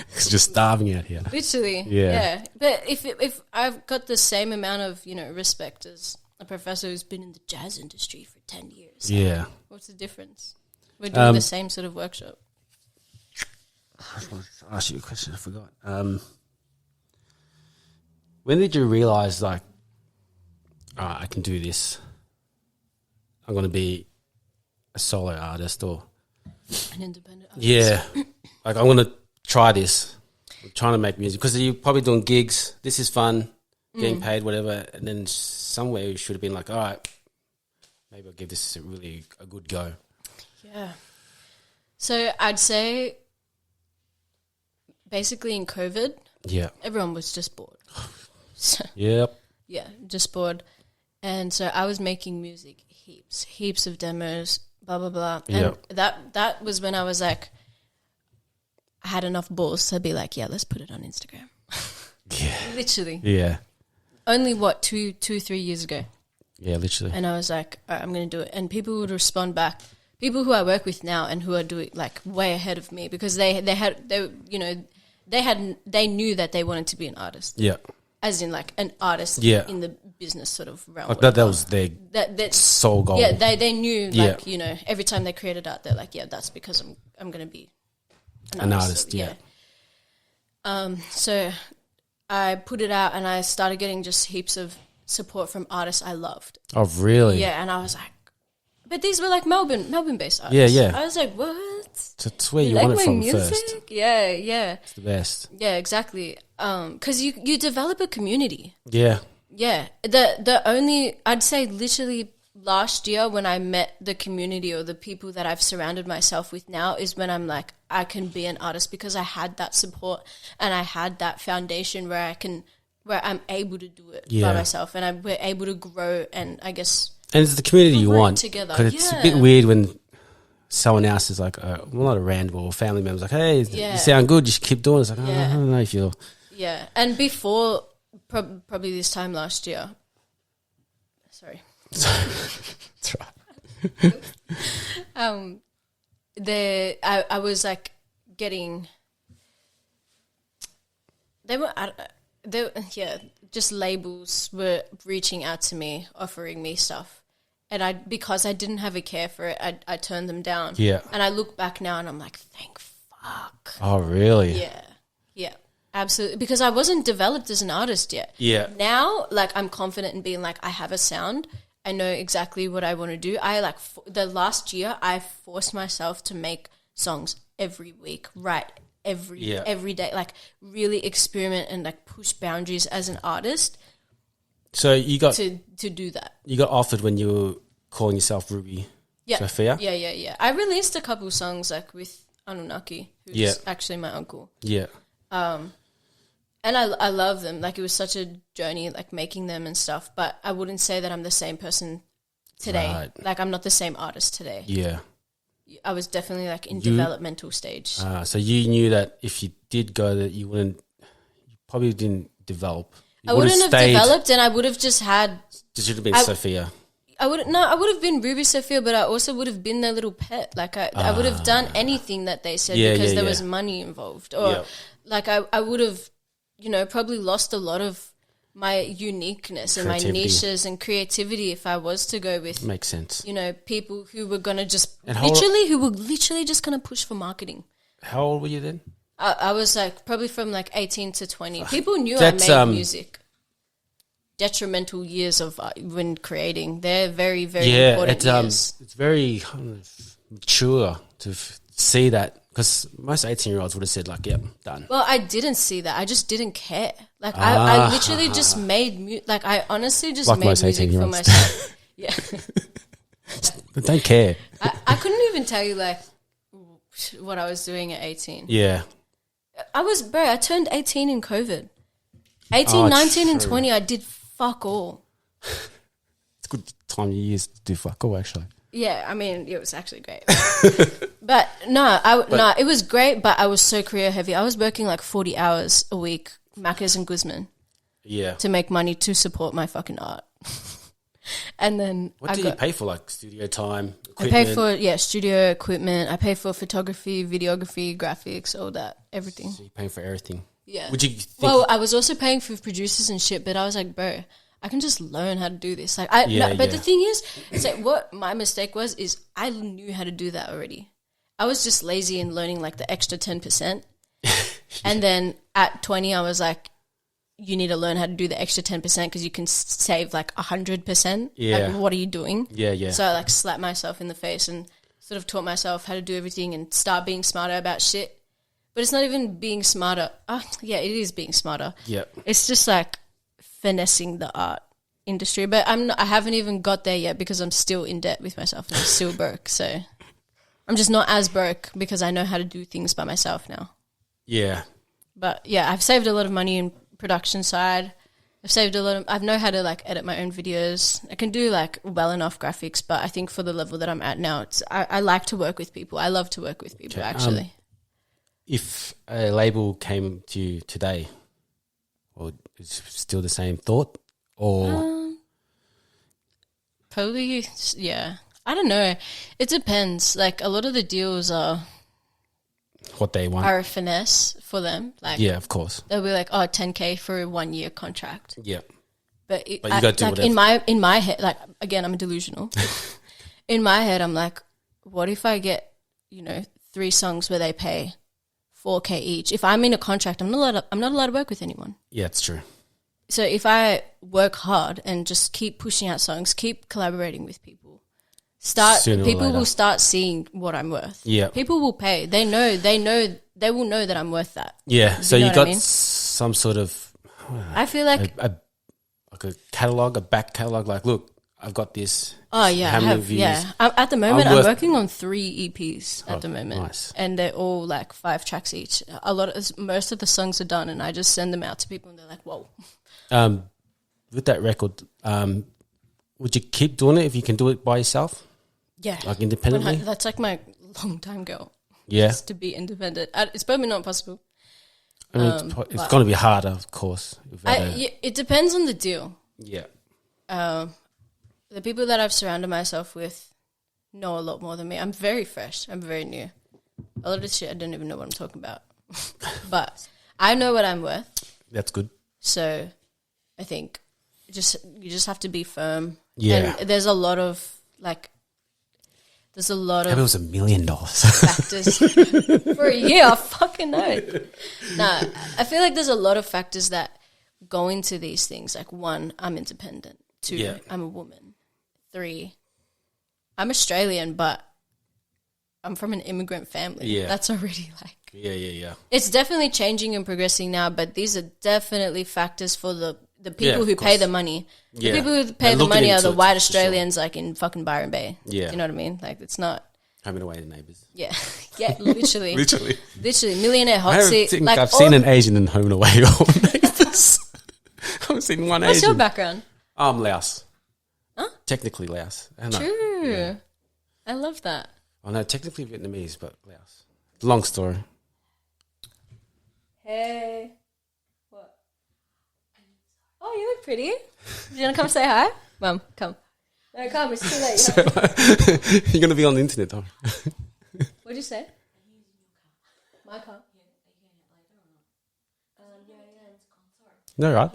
It's just starving out here. Literally, yeah. But if I've got the same amount of, you know, respect as a professor who's been in the jazz industry for 10 years. Yeah. What's the difference? We're doing the same sort of workshop. I was going to ask you a question. I forgot. When did you realise, like, I can do this? I'm going to be a solo artist or... An independent artist. Yeah. Like, I'm going to try this. I'm trying to make music. Because you're probably doing gigs. This is fun. Getting paid, whatever. And then somewhere you should have been like, all right, maybe I'll give this a good go. Yeah. So I'd say basically in COVID, everyone was just bored. So, yep. Yeah, just bored. And so I was making music, heaps of demos, blah, blah, blah. And that was when I was like, I had enough balls to be like, yeah, let's put it on Instagram. Yeah. Literally. Yeah. Only, 2-3 years ago. Yeah, literally. And I was like, all right, I'm going to do it. And people would respond back. People who I work with now and who are doing like way ahead of me because they knew that they wanted to be an artist. Yeah. As in like an artist in the business sort of realm. Like that was their sole goal. Yeah, they knew like, you know, every time they created art, they're like, yeah, that's because I'm going to be an artist. Yeah. So I put it out and I started getting just heaps of support from artists I loved. Oh, really? Yeah, and I was like, but these were like Melbourne-based artists. Yeah, yeah. I was like, what? That's where you want like it from music? first. Yeah, yeah. It's the best. Yeah, exactly. Because you develop a community. Yeah. Yeah. The only, I'd say literally last year when I met the community or the people that I've surrounded myself with now is when I'm like, I can be an artist because I had that support and I had that foundation where I'm able to do it by myself and we're able to grow and I guess... And it's the community you want. Together. Because it's a bit weird when someone else is like, well, not a random or family member's like, hey, you sound good, you should keep doing it. It's like, I don't know if you'll... Yeah, and before, probably this time last year... Sorry. That's right. I was like getting... just labels were reaching out to me, offering me stuff. And because I didn't have a care for it, I turned them down. Yeah. And I look back now and I'm like, thank fuck. Oh, really? Yeah. Yeah. Absolutely. Because I wasn't developed as an artist yet. Yeah. Now, like, I'm confident in being like, I have a sound I know exactly what I want to do. I like the last year I forced myself to make songs every week, right? Every day, like really experiment and like push boundaries as an artist. So you got to do that. You got offered when you were calling yourself Ruby Sophia? Yeah. I released a couple songs like with Anunnaki, who's actually my uncle. Yeah. And I love them. Like it was such a journey, like making them and stuff. But I wouldn't say that I'm the same person today. Right. Like I'm not the same artist today. Yeah. I was definitely like in developmental stage. So you knew that if you did go, that you probably didn't develop. I wouldn't have developed, and I would have just had. It should have been Sophia. I would have been Ruby Sophia, but I also would have been their little pet. Like I would have done anything that they said because there was money involved, or like I would have, probably lost a lot of my uniqueness and my niches and creativity if I was to go with makes sense. People who were gonna just literally just gonna push for marketing. How old were you then? I was like probably from like 18 to 20. People knew I made music. Detrimental years of when creating. They're very, very important years. It's very mature to see that, because most 18-year-olds would have said like, "Yep, done." Well, I didn't see that. I just didn't care. Like I literally just made music. Like I honestly just like made music for myself. Yeah, but don't care. I couldn't even tell you like what I was doing at 18. Yeah, I turned 18 in COVID. 18, 19 and 20, I did fuck all. It's a good time of year to do fuck all, actually. Yeah, I mean, it was actually great. But it was great, but I was so career heavy. I was working like 40 hours a week, Macca's and Guzman. Yeah. To make money to support my fucking art. And then what did you pay for, like studio time, equipment? I paid for, studio equipment. I paid for photography, videography, graphics, all that, everything. So you're paying for everything. Yeah. Would you think I was also paying for producers and shit, but I was like, bro, I can just learn how to do this. Like, the thing is, it's like what my mistake was is I knew how to do that already. I was just lazy in learning like the extra 10%. And then at 20, I was like, you need to learn how to do the extra 10% because you can save like 100%. Yeah. Like, what are you doing? Yeah. So I like slapped myself in the face and sort of taught myself how to do everything and start being smarter about shit. But it's not even being smarter. Oh, yeah, it is being smarter. Yeah. It's just like finessing the art industry. But I haven't even got there yet because I'm still in debt with myself and I'm still broke. So I'm just not as broke because I know how to do things by myself now. Yeah. But yeah, I've saved a lot of money in production side. I know how to like edit my own videos. I can do like well enough graphics, but I think for the level that I'm at now, I like to work with people. I love to work with people actually. If a label came to you today, or it's still the same thought, or probably, yeah. I don't know. It depends. Like a lot of the deals are what they want, are a finesse for them. Like yeah, of course, they'll be like, oh, 10K for a 1 year contract. Yeah, but you got to do like whatever. in my head, like again, I'm delusional. In my head, I'm like, what if I get 3 songs where they pay $4K each? If I'm in a contract, I'm not allowed to work with anyone. Yeah, it's true. So if I work hard and just keep pushing out songs, keep collaborating with people, people will start seeing what I'm worth. Yeah, people will pay. They will know that I'm worth that. Yeah. So you got some sort of. I feel like a catalog, a back catalog. Like, look, I've got this. Oh yeah, I have. Views. Yeah, at the moment, I'm working on 3 EPs at the moment, nice. And they're all like 5 tracks each. Most of the songs are done, and I just send them out to people, and they're like, "Whoa." With that record, would you keep doing it if you can do it by yourself? Yeah, like independently. That's like my long time goal. Yeah, just to be independent. It's probably not possible. I mean, it's going to be harder, of course. It depends on the deal. Yeah. The people that I've surrounded myself with know a lot more than me. I'm very fresh. I'm very new. A lot of this shit I don't even know what I'm talking about. But I know what I'm worth. That's good. So I think you just have to be firm. Yeah. And there's a lot of like There's a lot of... Maybe it was $1 million. factors. For a year, I fucking know. No, I feel like there's a lot of factors that go into these things. Like, 1, I'm independent. 2, I'm a woman. 3. I'm Australian, but I'm from an immigrant family. Yeah. That's already like... Yeah. It's definitely changing and progressing now, but these are definitely factors for the people of who pay course. the money. Yeah. The people who pay They're the looking money are into the it, white for Australians like in fucking Byron Bay. Yeah. You know what I mean? Like it's not... Home and away to neighbours. Yeah. Yeah, literally. Literally. Millionaire hot I don't seat. think Like I've seen an Asian in Home and Away or neighbours. I haven't seen one What's Asian. your background? Laos. Huh? Technically Laos. True. Yeah. I love that. Oh no, technically Vietnamese, but Laos. Long story. Hey. What? Oh, you look pretty. You want to come say hi? Mum, come. No, come. It's too late. You're going to be on the internet though. What'd you say? My car. No, right?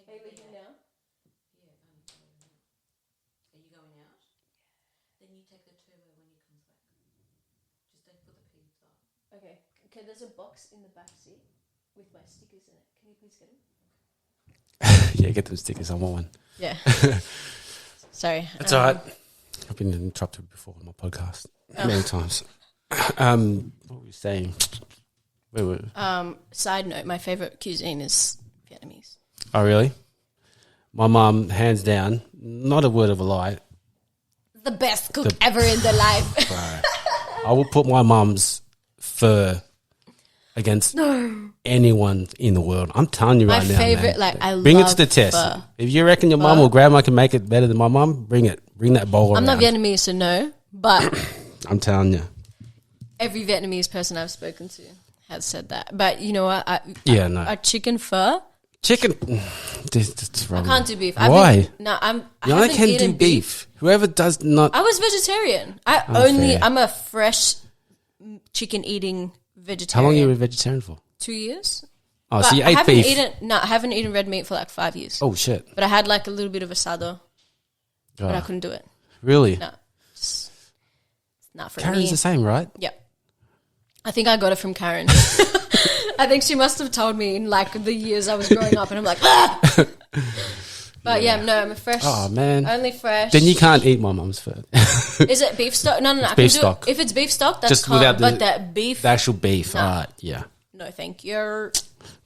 Are you leaving now? Okay. Okay, there's a box in the back seat with my stickers in it. Can you please get them? Yeah, get them stickers. I want one. Yeah. Sorry. That's all right. I've been interrupted before on my podcast many times. What were you saying? Where were we? Side note, my favorite cuisine is Vietnamese. Oh, really? My mum, hands down, not a word of a lie. The best cook ever in their life. Bro, I will put my mum's pho against anyone in the world. I'm telling you My right now, favorite, man. like, I bring it love to the test. pho. If you reckon your mum or grandma can make it better than my mum, bring it. Bring that bowl I'm around. not Vietnamese, so no. But I'm telling you. every Vietnamese person I've spoken to has said that. But you know what? No. A chicken pho. Chicken. That's wrong. I can't do beef. Why? I You only haven't can eaten do beef. Whoever does not. I was vegetarian. fair. I'm a fresh chicken eating vegetarian. How long you were vegetarian for? 2 years. Oh, But so you I ate haven't beef. I haven't eaten red meat for like 5 years. Oh, shit. But I had like a little bit of asado, but I Oh, couldn't do it. really? No, it's not for Karen's me. the same, right? Yep. I think I got it from Karen. I think she must have told me in like the years I was growing up, and I'm like, ah! But yeah, no, I'm a fresh. Oh, man. Only fresh. Then you can't eat my mum's food. Is it beef stock? No. I can beef do stock. It. If it's beef stock, that's Just calm. without But that beef, The actual beef. No. All right, yeah. no, thank you.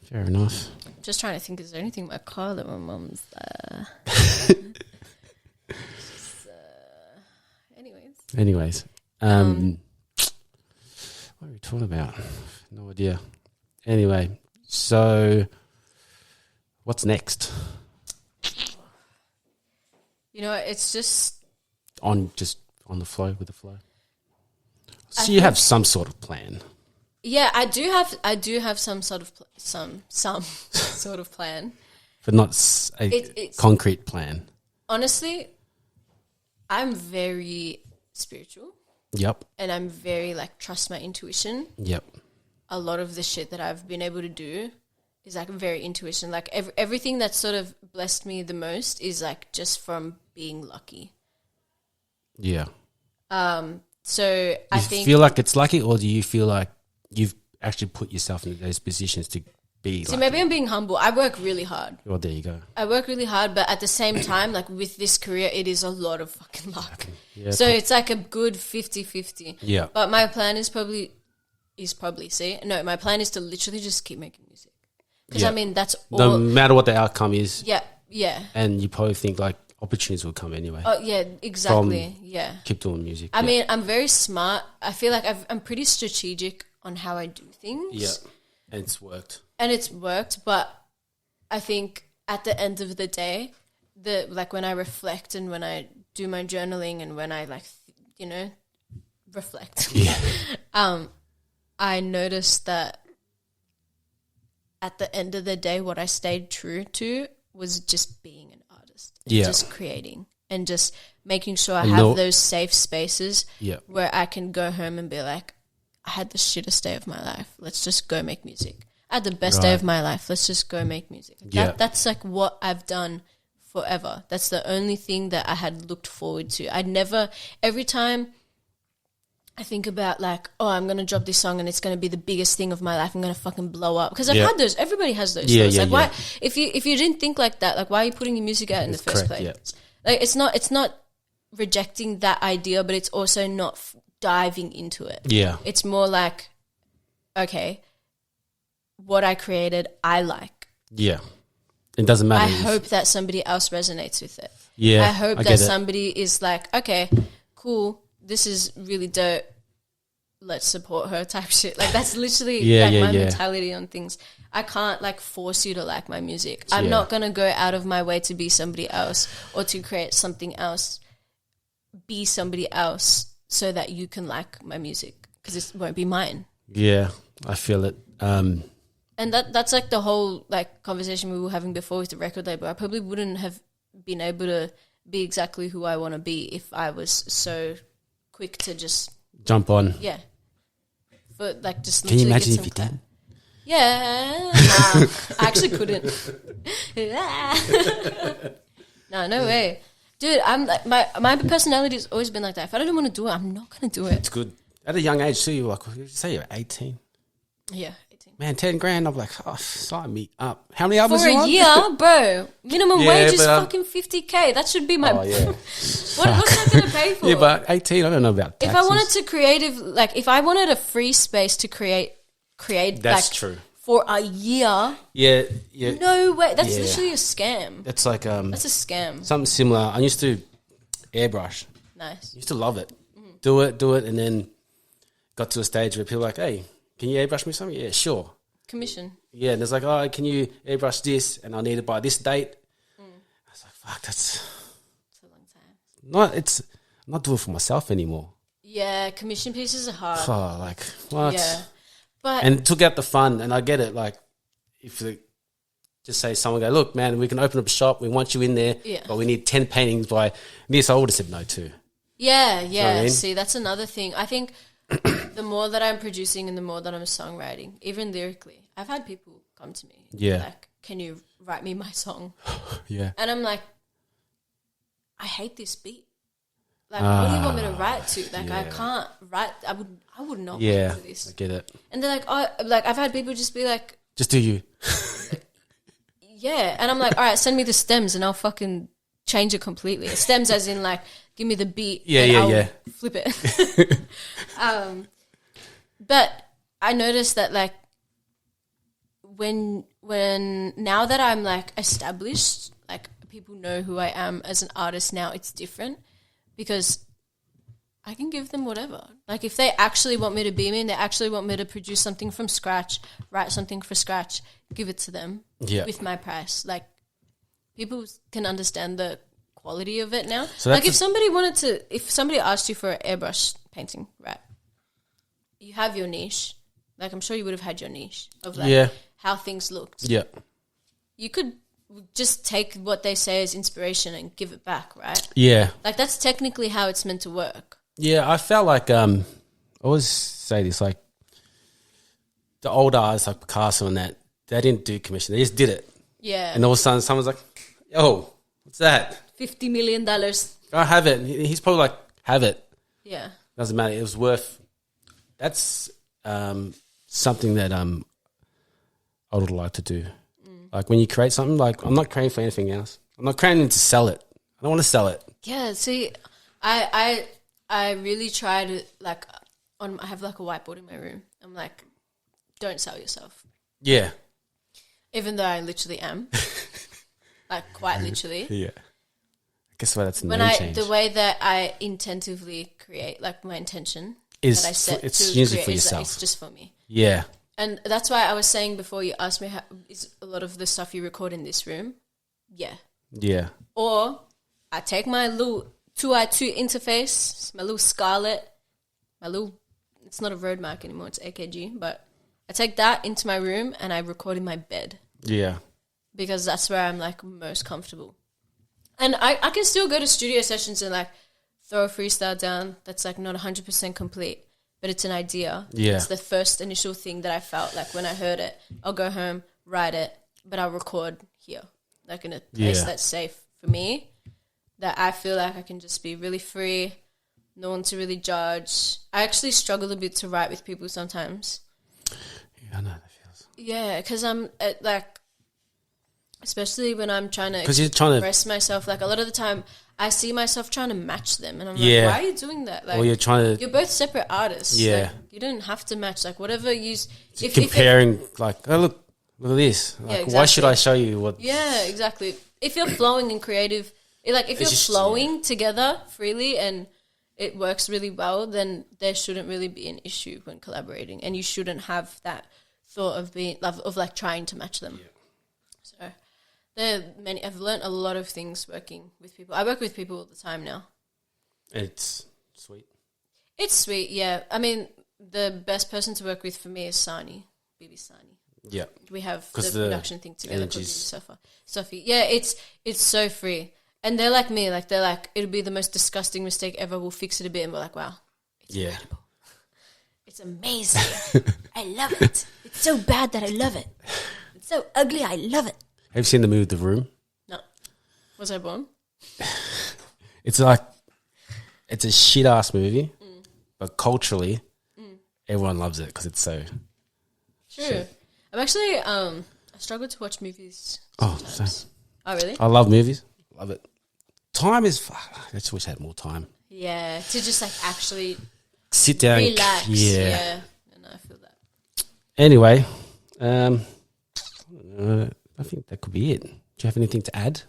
Fair enough. Just trying to think, is there anything in my car that my mum's? Anyways, what are we talking about? No idea. Anyway, so what's next? You know, it's just On the flow with the flow. So you have some sort of plan. yeah. I do have some sort of some sort of plan. But not a It's- concrete plan. Honestly, I'm very spiritual Yep. and I'm very like trust my intuition. Yep. A lot of the shit that I've been able to do is like very intuition. Like everything that sort of blessed me the most is like just from being lucky. Yeah. So I You think feel like it's lucky, or do you feel like you've actually put yourself in those positions to be so lucky? maybe I'm being humble. I work really hard. Well, there you go. I work really hard, but at the same time, like with this career, it is a lot of fucking luck. Yeah, So it's like a good 50-50. Yeah. But my plan is my plan is to literally just keep making music. Because Yeah. I mean, that's all. No matter what the outcome is, Yeah. and you probably think like opportunities will come anyway. Oh, yeah, exactly. Yeah. Keep doing music. I mean, I'm very smart. I feel like I'm pretty strategic on how I do things. yeah, and it's worked. And it's worked, but I think at the end of the day, when I reflect and when I do my journaling and when I reflect, Yeah, I noticed that at the end of the day, what I stayed true to was just being an artist, and Yeah. just creating and just making sure I And have no- those safe spaces yeah, where I can go home and be like, I had the shittest day of my life. Let's just go make music. I had the best day Right. of my life. Let's just go make music. Yeah. That's like what I've done forever. That's the only thing that I had looked forward to. Every time I think about like, oh, I'm going to drop this song and it's going to be the biggest thing of my life. I'm going to fucking blow up. Because I've Yeah. had those. Everybody has those Yeah, thoughts. yeah, Like, yeah. why? If you didn't think like that, like, why are you putting your music out in the first correct, place? yeah. Like, it's not rejecting that idea, but it's also not diving into it. Yeah. It's more like, okay, what I created, I like. Yeah. It doesn't matter. I hope that somebody else resonates with it. Yeah. I hope I that get it. somebody is like, okay, cool, this is really dope. Let's support her type shit. Like that's literally my mentality on things. I can't like force you to like my music. I'm Yeah. not going to go out of my way to be somebody else or to create something else, be somebody else so that you can like my music because it won't be mine. Yeah, I feel it. And that's like the whole like conversation we were having before with the record label. I probably wouldn't have been able to be exactly who I want to be if I was so quick to just Jump on. yeah. But like just Can you literally imagine get if you some did? Yeah. Nah, I actually couldn't. No way. Dude, I'm like my personality has always been like that. If I don't want to do it, I'm not gonna do it. It's good. At a young age too, you're like, you say you're 18. Yeah, 18. Man, 10 grand. I'm like, oh, sign me up. How many albums For you a want? year, bro. Minimum Yeah, wage is but, fucking 50K. That should be my. Oh, yeah. What's that gonna pay for? Yeah, but 18, I don't know about taxes. If I wanted to if I wanted a free space to create That's like, true. for a year, Yeah, yeah. no way. That's Yeah. literally a scam. It's like That's a scam. something similar. I used to airbrush. Nice. Used to love it. Do it, and then got to a stage where people were like, hey, can you airbrush me something? Yeah, sure. Commission. Yeah, and it's like, oh, can you airbrush this? And I need it by this date. I was like, fuck, that's It's a long time. I'm not doing it for myself anymore. Yeah, commission pieces are hard. Oh, like, what? Yeah. But And it took out the fun, and I get it. Like, if they just say someone go, look, man, we can open up a shop. We want you in there, Yeah. but we need 10 paintings by this. I would have said no to. yeah. what I mean? See, that's another thing. I think the more that I'm producing and the more that I'm songwriting, even lyrically, I've had people come to me. Yeah. Like, can you write me my song? Yeah. And I'm like, I hate this beat. Like, what do you want me to write to? Like, I can't write. I would not Yeah, write for this. I get it. And they're like, oh, like I've had people just be like, Just do you. yeah. And I'm like, all right, send me the stems and I'll fucking change it completely. Stems as in like, give me the beat. Yeah, and yeah, I'll yeah. flip it. But I noticed that like when now that I'm like established, like people know who I am as an artist now, it's different because I can give them whatever. Like if they actually want me to be me and they actually want me to produce something from scratch, write something from scratch, give it to them Yeah. with my price. Like people can understand the quality of it now. So Like that's if somebody asked you for an airbrush painting, right? You have your niche. Like I'm sure you would have had your niche of like Yeah. how things looked. Yeah. You could just take what they say as inspiration and give it back, right? Yeah. Like that's technically how it's meant to work. Yeah, I felt like I always say this, like the old artists like Picasso and that, they didn't do commission, they just did it. Yeah. And all of a sudden someone's like, yo, what's that? $50 million. I have it. He's probably like, have it. Yeah. Doesn't matter. It was worth. That's something that I would like to do. Like when you create something, like I'm not creating for anything else. I'm not creating to sell it. I don't want to sell it. Yeah. See, I really try to like I have like a whiteboard in my room. I'm like, don't sell yourself. Yeah. Even though I literally am. Like quite literally. Yeah. I guess that's the When name change. the way that I intentively create, like my intention Is that I set it's to usually create for is that yourself. it's just for me. Yeah. And that's why I was saying before you asked me, is a lot of the stuff you record in this room? Yeah. Yeah. Or I take my little 2i2 interface, my little Scarlett, it's not a road mark anymore, it's AKG, but I take that into my room and I record in my bed Yeah. because that's where I'm like most comfortable. And I can still go to studio sessions and like throw a freestyle down that's like not 100% complete, but it's an idea. Yeah. It's the first initial thing that I felt like when I heard it. I'll go home, write it, but I'll record here, like in a place Yeah. that's safe for me, that I feel like I can just be really free, no one to really judge. I actually struggle a bit to write with people sometimes. Yeah, I know how that feels. Yeah, because I'm like, especially when I'm trying to Because you're trying to, express myself. Like a lot of the time, I see myself trying to match them, and I'm Yeah. like, why are you doing that? Like, or you're trying to you're both separate artists. Yeah. Like, you don't have to match. Like whatever you if comparing, like, oh, look at this. Like, Yeah, why should exactly. I show you what? Yeah, exactly. If you're flowing and creative, like if you're just- flowing together freely and it works really well, then there shouldn't really be an issue when collaborating, and you shouldn't have that thought of being of like trying to match them. So there are many. I've learned a lot of things working with people. I work with people all the time now. It's sweet. It's sweet, yeah. I mean, the best person to work with for me is Sani, Bibi Sani. Yeah. We have the 'Cause the production thing together called energies- Sophie. Yeah, it's so free. And they're like me, like they're like, it'll be the most disgusting mistake ever. We'll fix it a bit, and we're like, wow, Yeah. it's amazing. I love it. It's so bad that I love it. It's so ugly, I love it. Have you seen the movie The Room? No, was I born? It's like, it's a shit ass movie, but culturally, everyone loves it because it's so. True. I'm actually I struggle to watch movies. Oh, Sometimes. Oh, really? I love movies. Love it. Time is. I just wish I had more time. Yeah, to just like actually Sit down. relax. Yeah. Yeah. And I feel that. Anyway, I think that could be it. Do you have anything to add?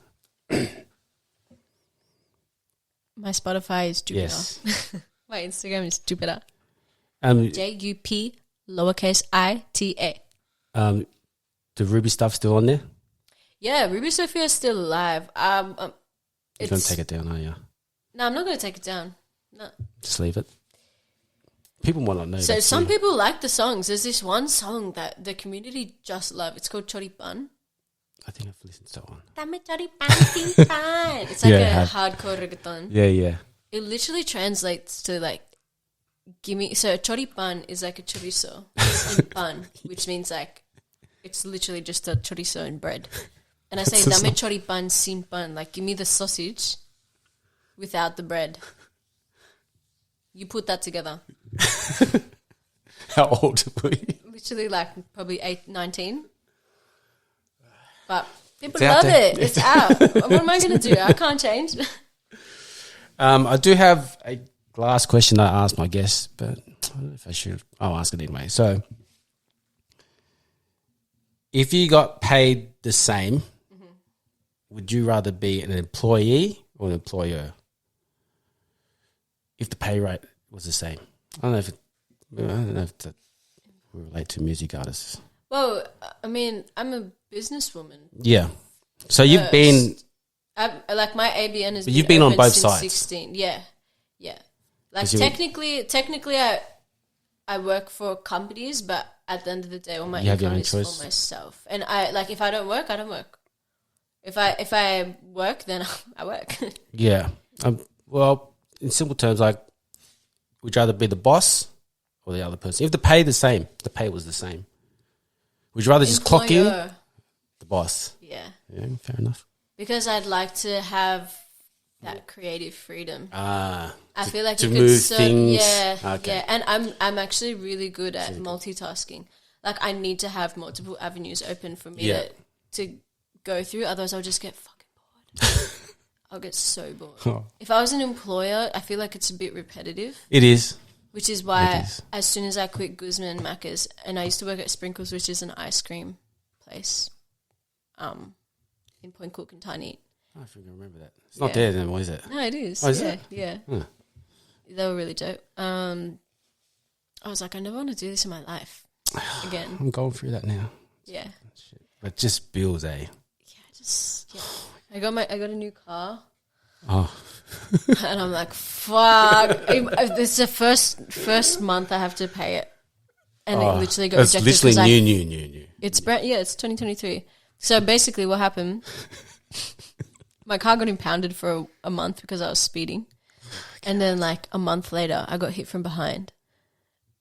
My Spotify is JUPiTA. Yes. My Instagram is JUPiTA. JUP lowercase ITA. The Ruby stuff still on there? Yeah, Ruby Sophia is still alive. You're It's, going to take it down, are you? No, I'm not going to take it down. No. Just leave it. People might not know. So that's some you. people like the songs. There's this one song that the community just love. It's called Chori Pan. I think I've listened to that one. Dame chori pan, tin pan. It's like Yeah, I a have. hardcore reggaeton. Yeah, yeah. It literally translates to like, give me. So chori pan is like a chorizo in pan, which means like it's literally just a chorizo in bread. And I say That's dame not- chori pan sin pan, like give me the sausage without the bread. You put that together. How old were you? Literally like probably 19. But people It's out love there. it. It's out. What am I going to do? I can't change. I do have a last question I asked my guests, but I don't know if I should. I'll ask it anyway. So, if you got paid the same, would you rather be an employee or an employer? If the pay rate was the same, I don't know if that will relate to music artists. Well, I mean, I'm a businesswoman. Yeah. So you've been. Like my ABN has But you've been on open both since sides. 16. Yeah. Like 'Cause you- technically, I work for companies, but at the end of the day, all my You have your income own is choice. for myself. And I like if I don't work, I don't work. If I work, then I work. Yeah. Well, in simple terms, like, would you rather be the boss or the other person? If the pay was the same, would you rather just clock in Employer. the boss? Yeah, Yeah, fair enough. because I'd like to have that creative freedom. I feel like to you could move serve, things. yeah, Okay. yeah. And I'm actually really good at multitasking. Like I need to have multiple avenues open for me Yeah. to go through. Otherwise, I'll just get fucking bored. I'll get so bored. Oh. If I was an employer, I feel like it's a bit repetitive, It is. which is why It is. as soon as I quit Guzman and Macca's, and I used to work at Sprinkles, which is an ice cream place, in Point Cook and Tiny. I think I remember that. It's not Yeah. there anymore, is it? No, it is. Oh, is yeah, it? yeah. Huh. They were really dope. I was like, I never want to do this in my life again. I'm going through that now. Yeah, But just bills, eh? yeah. I got a new car, Oh, and I'm like, fuck. This is the first month I have to pay it, and it literally got it's rejected. literally 'cause new. It's brand. Yeah, it's 2023. So basically, what happened? My car got impounded for a month because I was speeding, and then like a month later, I got hit from behind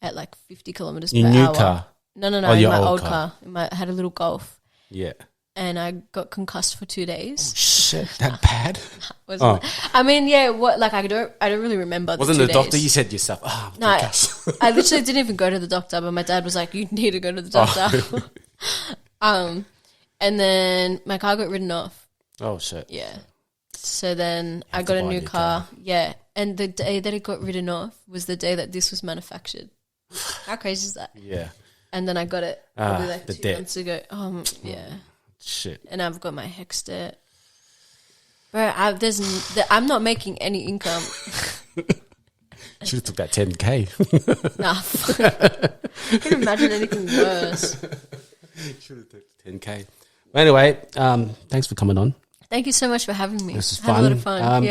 at like 50 kilometers per Your new hour. car? No, Oh, in your my old old car. car. I had a little Golf, Yeah. and I got concussed for 2 days. shit, that bad? Wasn't it? I mean, yeah. What? Like, I don't really remember. Wasn't the the 2 doctor? days. You said yourself. Oh, No, I literally didn't even go to the doctor, but my dad was like, "You need to go to the doctor." And then my car got written off. Oh shit. Yeah. So then I got a new car. Yeah. And the day that it got written off was the day that this was manufactured. How crazy is that? Yeah. And then I got it probably like the 2 debt. months ago. Yeah. Shit. And I've got my hex debt. Bro, I'm not making any income. Should have took that 10K. Nah. I can imagine anything worse. Should have took 10K. Anyway, thanks for coming on. Thank you so much for having me. This is Had a lot of fun. fun.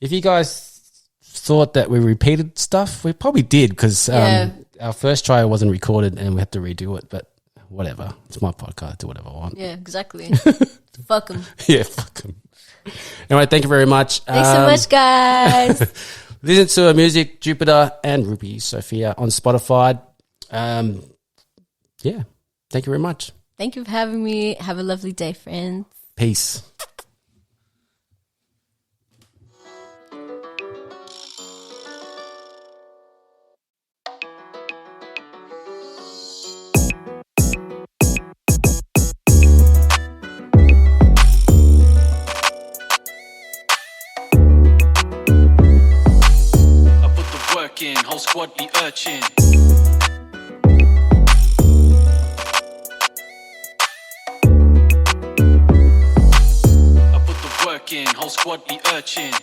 If you guys thought that we repeated stuff, we probably did because our first try wasn't recorded and we had to redo it. But whatever, it's my podcast. Do whatever I want. Yeah, exactly. Fuck them. Yeah, fuck them. Anyway, thank you very much. Thanks so much, guys. Listen to our music, JUPiTA and Ruby Sophia on Spotify. Yeah, thank you very much. Thank you for having me. Have a lovely day, friends. Peace. I put the work in, whole squad be urchin. I put the work in, whole squad be urchin.